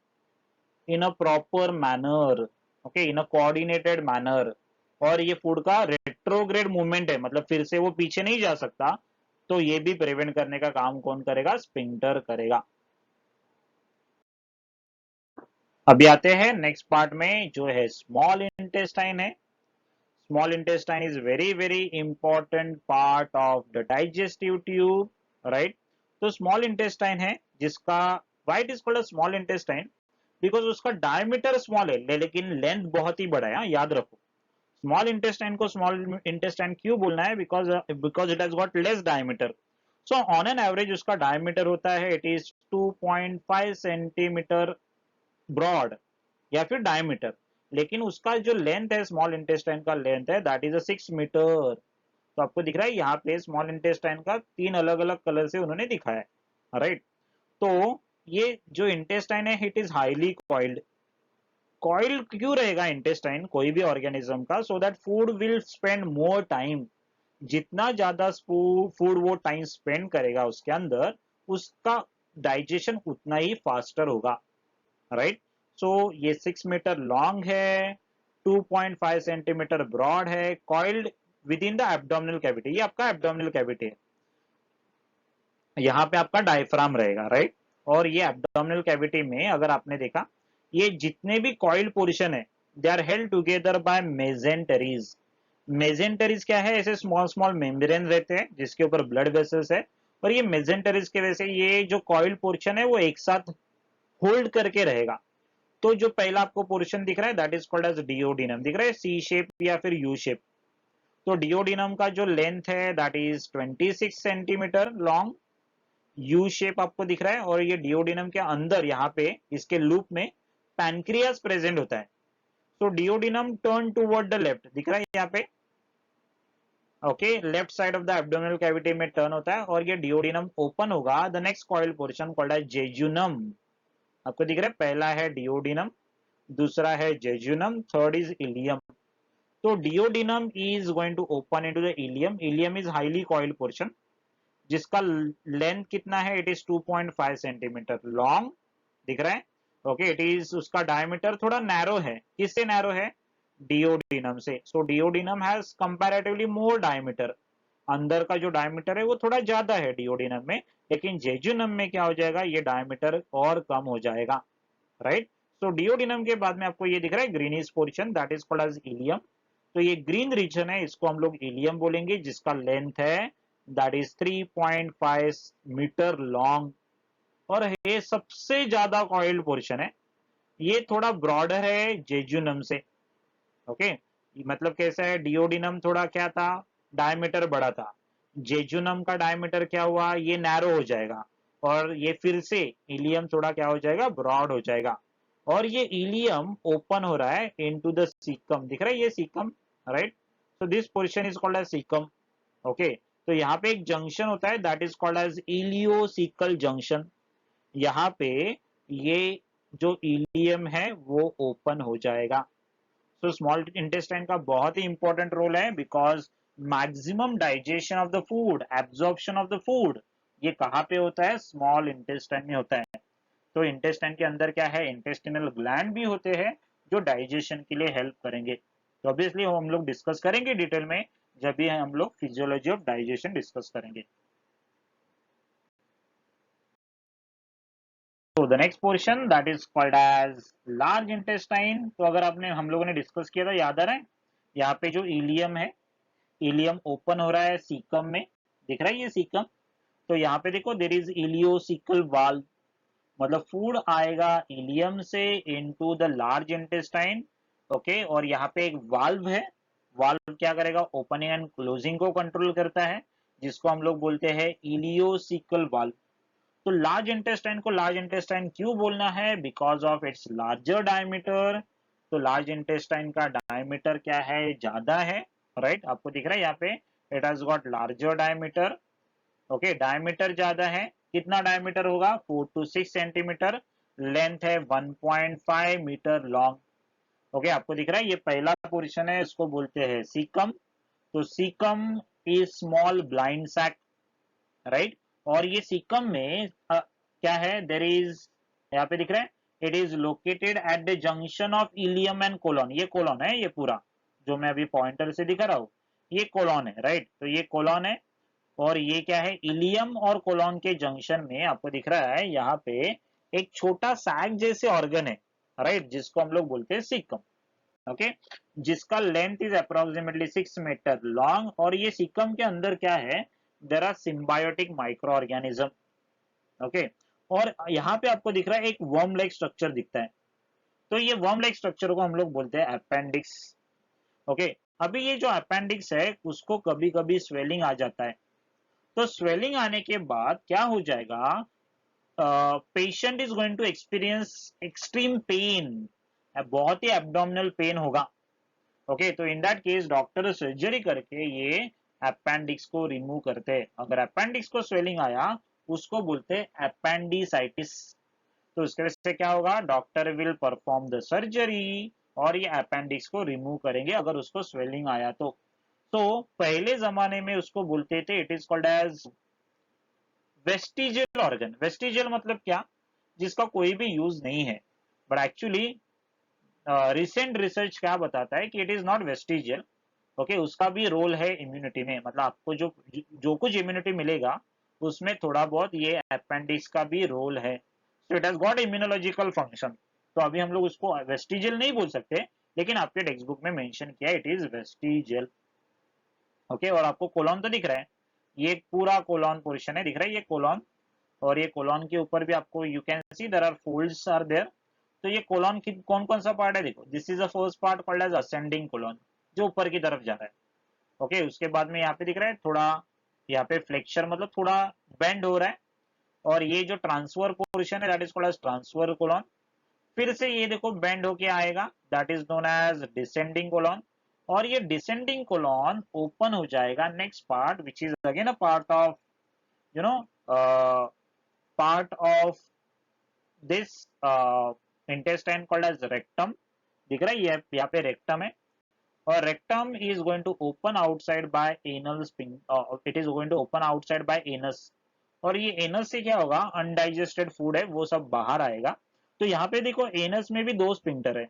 in a proper manner, okay, in a coordinated manner. और ये food का retrograde movement है, मतलब फिर से वो पीछे नहीं जा सकता, तो ये भी प्रिवेंट करने का काम कौन करेगा, स्पिंक्टर करेगा। अभी आते हैं नेक्स्ट पार्ट में, जो है स्मॉल इंटेस्टाइन है। Small intestine is very very important part of the digestive tube, right. तो स्मॉल इंटेस्टाइन है जिसका, why it is called small intestine, because उसका डायमीटर स्मॉल है लेकिन लेंथ बहुत ही बड़ा है, याद रखो। स्मॉल इंटेस्टाइन को स्मॉल इंटेस्टाइन क्यों बोलना है? Because it has got less diameter. So on an average उसका डायमीटर होता है इट इज 2.5 सेंटीमीटर ब्रॉड या फिर डायमीटर, लेकिन उसका जो लेंथ है स्मॉल इंटेस्टाइन का लेंथ है दैट इज 6 मीटर। तो आपको दिख रहा है यहाँ पे स्मॉल इंटेस्टाइन का 3 अलग अलग कलर से उन्होंने दिखाया है, राइट। तो ये जो इंटेस्टाइन है it is highly coiled. Coiled क्यों रहेगा इंटेस्टाइन कोई भी ऑर्गेनिज्म का? सो that food will spend more time. जितना ज्यादा फूड वो टाइम स्पेंड करेगा उसके अंदर, उसका डाइजेशन उतना ही फास्टर होगा, राइट। सो ये 6 मीटर लॉन्ग है, 2.5 सेंटीमीटर ब्रॉड है, coiled with in the abdominal cavity. ये आपका एब्डोमिनल कैविटी है, यहाँ पे आपका डायफ्राम रहेगा, राइट। और ये एब्डोमिनल कैविटी में अगर आपने देखा, ये जितने भी कॉइल्ड पोर्शन है they are held together by mesenteries. Mesenteries क्या है? ऐसे स्मॉल स्मॉल मेम्ब्रेन रहते हैं जिसके ऊपर ब्लड वेसल्स है, और ये मेजेंटरीज के वजह से ये जो कॉइल्ड पोर्शन है वो एक साथ होल्ड करके रहेगा। तो जो पहला आपको पोर्शन दिख रहा है that is called as duodenum, दिख रहा है सी शेप या फिर यू शेप। तो डिओडिनम का जो लेंथ है that is 26 centimetre long, U shape आपको दिख रहा है। और ये डिओडिनम के अंदर यहाँ पे इसके लूप में पैनक्रियास प्रेजेंट होता है। तो duodenum turn toward the left, दिख रहा है यहाँ पे, okay, left side of the abdominal cavity में टर्न होता है और ये डिओडिनम ओपन होगा। The next coil portion called है जेजुनम। आपको दिख रहा है पहला है डिओडिनम, दूसरा है जेजुनम, थर्ड इज इलियम। तो duodenum is going to open into the ileum. Ileum is highly coiled portion जिसका लेंथ कितना है? इट इज 2.5 सेंटीमीटर लॉन्ग, दिख रहा है, ओके। इट इज उसका डायमीटर थोड़ा नैरो है। किससे नैरो है? डिओडिनम से। So duodenum has comparatively more diameter. अंदर का जो डायमीटर है वो थोड़ा ज्यादा है डिओडिनम में, लेकिन जेजुनम में क्या हो जाएगा? ये डायमीटर और कम हो जाएगा, राइट। सो डिओडिनम के बाद में आपको ये दिख रहा है greenish portion that is called as ileum. तो ये ग्रीन रीजन है, इसको हम लोग इलियम बोलेंगे, जिसका लेंथ है दैट इज 3.5 मीटर लॉन्ग। और ये सबसे ज्यादा कॉइल्ड पोर्शन है। ये थोड़ा ब्रॉडर है जेजुनम से, ओके। मतलब कैसा है? डिओडिनम थोड़ा क्या था? डायमीटर बड़ा था। जेजुनम का डायमीटर क्या हुआ? ये नैरो हो जाएगा। और ये फिर से इलियम थोड़ा क्या हो जाएगा? ब्रॉड हो जाएगा। और ये इलियम ओपन हो रहा है इनटू द सीकम, दिख रहा है ये caecum, right. So this portion is called as caecum, okay. तो यहाँ पे एक जंक्शन होता है that is called as ileocaecal junction. यहाँ पे ये जो इलियम है वो ओपन हो जाएगा। तो स्मॉल इंटेस्टाइन का बहुत ही इंपॉर्टेंट रोल है because maximum digestion of the food, absorption of the food, ये कहाँ पे होता है? स्मॉल इंटेस्टाइन में होता है। तो इंटेस्टाइन के अंदर क्या है? इंटेस्टिनल ग्लैंड भी होते हैं जो डाइजेशन के लिए हेल्प करेंगे। तो ऑब्वियसली हम लोग डिस्कस करेंगे डिटेल में जब भी हम लोग फिजियोलॉजी ऑफ डाइजेशन डिस्कस करेंगे। तो the next portion that is called as large intestine. तो अगर आपने हम लोगों ने डिस्कस किया था, याद आ रहा है? यहाँ पे जो इलियम है, इलियम ओपन हो रहा है सीकम में, दिख रहा है ये सीकम। तो यहाँ पे देखो देर इज इलियोसिकल वाल्व, मतलब फूड आएगा इलियम से into the large intestine, okay. और यहाँ पे एक वाल्व है। वाल्व क्या करेगा? ओपनिंग एंड क्लोजिंग को कंट्रोल करता है, जिसको हम लोग बोलते हैं इलियोसिकल वाल्व। तो लार्ज इंटेस्टाइन को लार्ज इंटेस्टाइन क्यों बोलना है? Because of its larger diameter. तो लार्ज इंटेस्टाइन का डायमीटर क्या है? ज्यादा है, राइट। आपको दिख रहा है यहाँ पे it has got larger diameter, okay. Diameter ज्यादा है, कितना डायमीटर होगा? 4 to 6 सेंटीमीटर। लेंथ है 1.5 मीटर लॉन्ग, ओके। आपको दिख रहा है ये पहला पोर्शन है, इसको बोलते हैं सीकम। तो caecum is small blind sac, right. और ये सीकम में क्या है? देर इज, यहाँ पे दिख रहा है, it is located at the junction of ileum and colon. ये कोलॉन है, ये पूरा जो मैं अभी पॉइंटर से दिखा रहा हूँ, ये कोलॉन है, राइट। तो ये कोलॉन है। और ये क्या है? इलियम और कोलॉन के जंक्शन में आपको दिख रहा है यहाँ पे एक छोटा सैक जैसे ऑर्गन है, राइट, जिसको हम लोग बोलते हैं सीकम, ओके। जिसका length is approximately 6 metre long. और ये सीकम के अंदर क्या है? There are symbiotic micro organism, okay. और यहाँ पे आपको दिख रहा है एक वर्म लाइक स्ट्रक्चर दिखता है। तो ये वर्म लाइक स्ट्रक्चर को हम लोग बोलते हैं अपेंडिक्स, ओके। अभी ये जो अपेंडिक्स है उसको कभी कभी स्वेलिंग आ जाता है, तो स्वेलिंग आने के बाद क्या हो जाएगा, patient is going to experience extreme pain, बहुत ही एब्डोमिनल पेन होगा। ओके, तो in that case doctor surgery करके ये अपेंडिक्स को रिमूव करते हैं। अगर अपेंडिक्स को स्वेलिंग आया उसको बोलते हैं अपेंडिसाइटिस। तो उसके वजह से क्या होगा, doctor will perform the surgery और ये अपेंडिक्स को रिमूव करेंगे अगर उसको स्वेलिंग आया तो पहले जमाने में उसको बोलते थे it is called as vestigial organ. Vestigial मतलब क्या, जिसका कोई भी यूज नहीं है, बट एक्चुअली रिसेंट रिसर्च क्या बताता है कि it is not vestigial. Okay, उसका भी रोल है इम्यूनिटी में, मतलब आपको जो जो कुछ इम्यूनिटी मिलेगा उसमें थोड़ा बहुत ये अपेंडिक्स का भी रोल है। So it has got immunological function. तो अभी हम लोग उसको वेस्टिजियल नहीं बोल सकते, लेकिन आपके टेक्स्ट बुक में मेंशन किया इट इज वेस्टिजियल। ओके, और आपको कोलॉन तो दिख रहा है, ये पूरा कोलॉन पोर्शन है, दिख रहा है ये कोलॉन, और ये कोलॉन के ऊपर भी आपको you can see there are folds are there. तो ये कोलॉन की कौन कौन सा पार्ट है, देखो this is the first part called as ascending colon, जो ऊपर की तरफ जा रहा है। ओके, उसके बाद में यहाँ पे दिख रहा है थोड़ा, यहाँ पे फ्लेक्चर मतलब थोड़ा बेंड हो रहा है, और ये जो ट्रांसफर पोर्शन है that is called as transverse colon. फिर से ये देखो बेंड होके आएगा, that is known as descending colon. और ये डिसेंडिंग कोलॉन ओपन हो जाएगा next part which is again a part of you know part of this intestine called as rectum. दिख रहा है ये यहाँ पे रेक्टम है, और rectum is going to open outside by anal sphincter, it is going to open outside by anus. और ये एनस से क्या होगा, अनडाइजेस्टेड फूड है वो सब बाहर आएगा। तो यहाँ पे देखो एनस में भी दो स्पिंक्टर है,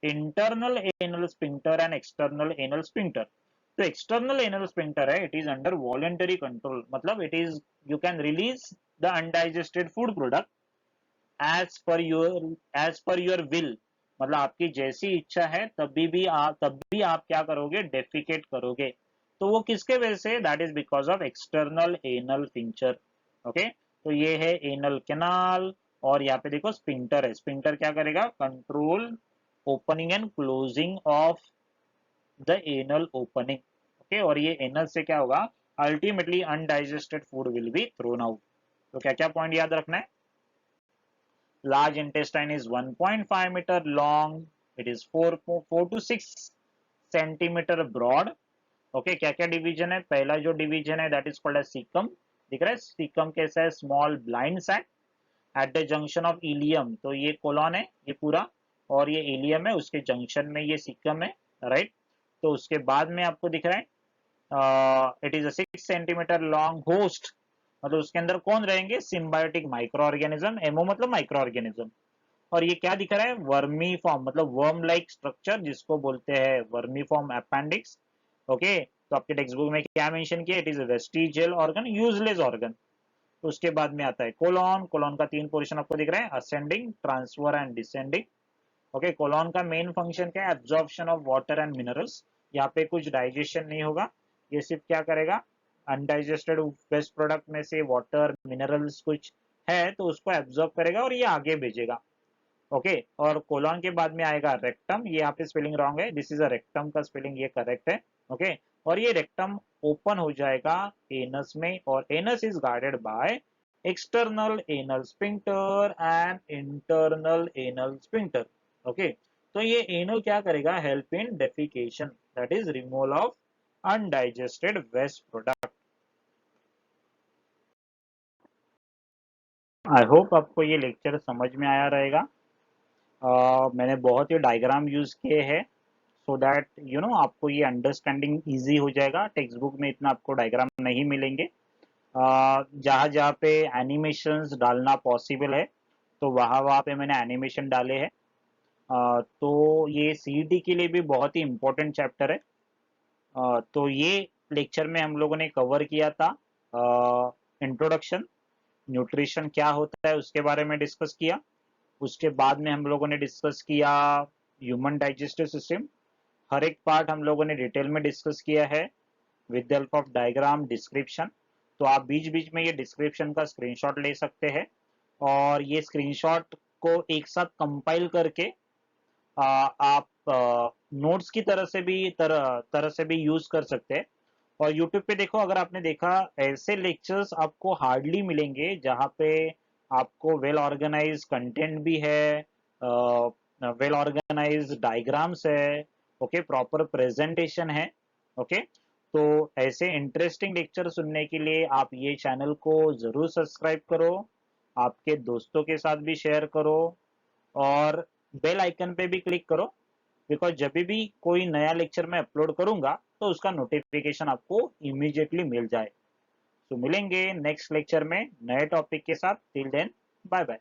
internal anal sphincter and external anal sphincter. तो एक्सटर्नल एनल स्पिंक्टर है, it is under voluntary control, मतलब it is you can release the undigested food product as per your will, मतलब आपकी जैसी इच्छा है तब भी आप क्या करोगे, डेफिकेट करोगे। तो वो किसके वजह से, that is because of external anal sphincter. Okay, तो ये है एनल कैनाल, और यहाँ पे देखो स्पिंक्टर है, स्पिंक्टर क्या करेगा, control opening and closing of the anal opening. Okay, और ये एनल से क्या होगा, ultimately undigested food will be thrown out. तो क्या क्या पॉइंट याद रखना है, large intestine is 1.5 meter long, it is 4 to 6 centimetre broad. Okay, क्या क्या डिवीजन है, पहला जो डिवीजन है that is called as caecum. दिख रहा है सीकम कैसा है, small blind sac at the junction of ileum. तो ये कोलॉन है ये पूरा, और ये इलियम है, उसके जंक्शन में ये सीकम है, राइट। तो उसके बाद में आपको दिख रहा है it is a 6 centimetre long host, मतलब उसके अंदर कौन रहेंगे, सिम्बायोटिक माइक्रो ऑर्गेनिज्म, एमओ मतलब माइक्रो ऑर्गेनिज्म। और ये क्या दिख रहा है, वर्मी फॉर्म मतलब वर्म लाइक स्ट्रक्चर, जिसको बोलते हैं वर्मी फॉर्म अपेंडिक्स। ओके, तो आपके टेक्स्ट बुक में क्या मेंशन किया, it is vestigial organ, useless organ. तो उसके बाद में आता है कोलॉन। कोलॉन का तीन पोर्शन आपको दिख रहा है, ascending, transfer and descending. Okay, colon का मेन फंक्शन क्या है, absorption of water and minerals. यहाँ पे कुछ डाइजेशन नहीं होगा, ये सिर्फ क्या करेगा, अनडाइजेस्टेड वेस्ट प्रोडक्ट में से वाटर मिनरल्स कुछ है तो उसको एब्जॉर्ब करेगा और ये आगे भेजेगा। ओके, और कोलॉन के बाद में आएगा रेक्टम, ये यहाँ पे स्पेलिंग रॉन्ग है, दिस इज अ रेक्टम का स्पेलिंग ये करेक्ट है। ओके, और ये रेक्टम ओपन हो जाएगा एनस में, और anus is guarded by external anal sphincter and internal anal sphincter. Okay, तो ये एनल क्या करेगा, help in defecation, that is removal of undigested waste product. I hope आपको ये लेक्चर समझ में आया रहेगा। मैंने बहुत ही डायग्राम यूज किए हैं सो दैट यू नो आपको ये अंडरस्टैंडिंग इजी हो जाएगा। टेक्स्ट बुक में इतना आपको डायग्राम नहीं मिलेंगे, जहाँ जहाँ पे एनिमेशंस डालना पॉसिबल है तो वहाँ वहाँ पे मैंने एनिमेशन डाले हैं। तो ये सीईटी के लिए भी बहुत ही इम्पोर्टेंट चैप्टर है। तो ये लेक्चर में हम लोगों ने कवर किया था इंट्रोडक्शन, न्यूट्रिशन क्या होता है उसके बारे में डिस्कस किया। उसके बाद में हम लोगों ने डिस्कस किया ह्यूमन डाइजेस्टिव सिस्टम, हर एक पार्ट हम लोगों ने डिटेल में डिस्कस किया है with the help of diagram description. तो आप बीच बीच में ये डिस्क्रिप्शन का स्क्रीनशॉट ले सकते हैं, और ये स्क्रीनशॉट को एक साथ कंपाइल करके आप नोट्स की तरह से भी यूज कर सकते हैं। और यूट्यूब पे देखो, अगर आपने देखा, ऐसे लेक्चर्स आपको हार्डली मिलेंगे जहाँ पे आपको वेल ऑर्गेनाइज कंटेंट भी है, वेल ऑर्गेनाइज डायग्राम्स है, ओके, प्रॉपर प्रेजेंटेशन है, ओके। तो ऐसे इंटरेस्टिंग लेक्चर सुनने के लिए आप ये चैनल को जरूर सब्सक्राइब करो, आपके दोस्तों के साथ भी शेयर करो, और बेल आइकन पे भी क्लिक करो, बिकॉज जब भी कोई नया लेक्चर मैं अपलोड करूंगा तो उसका नोटिफिकेशन आपको इमीडिएटली मिल जाए। तो मिलेंगे नेक्स्ट लेक्चर में नए टॉपिक के साथ। Till then, bye bye.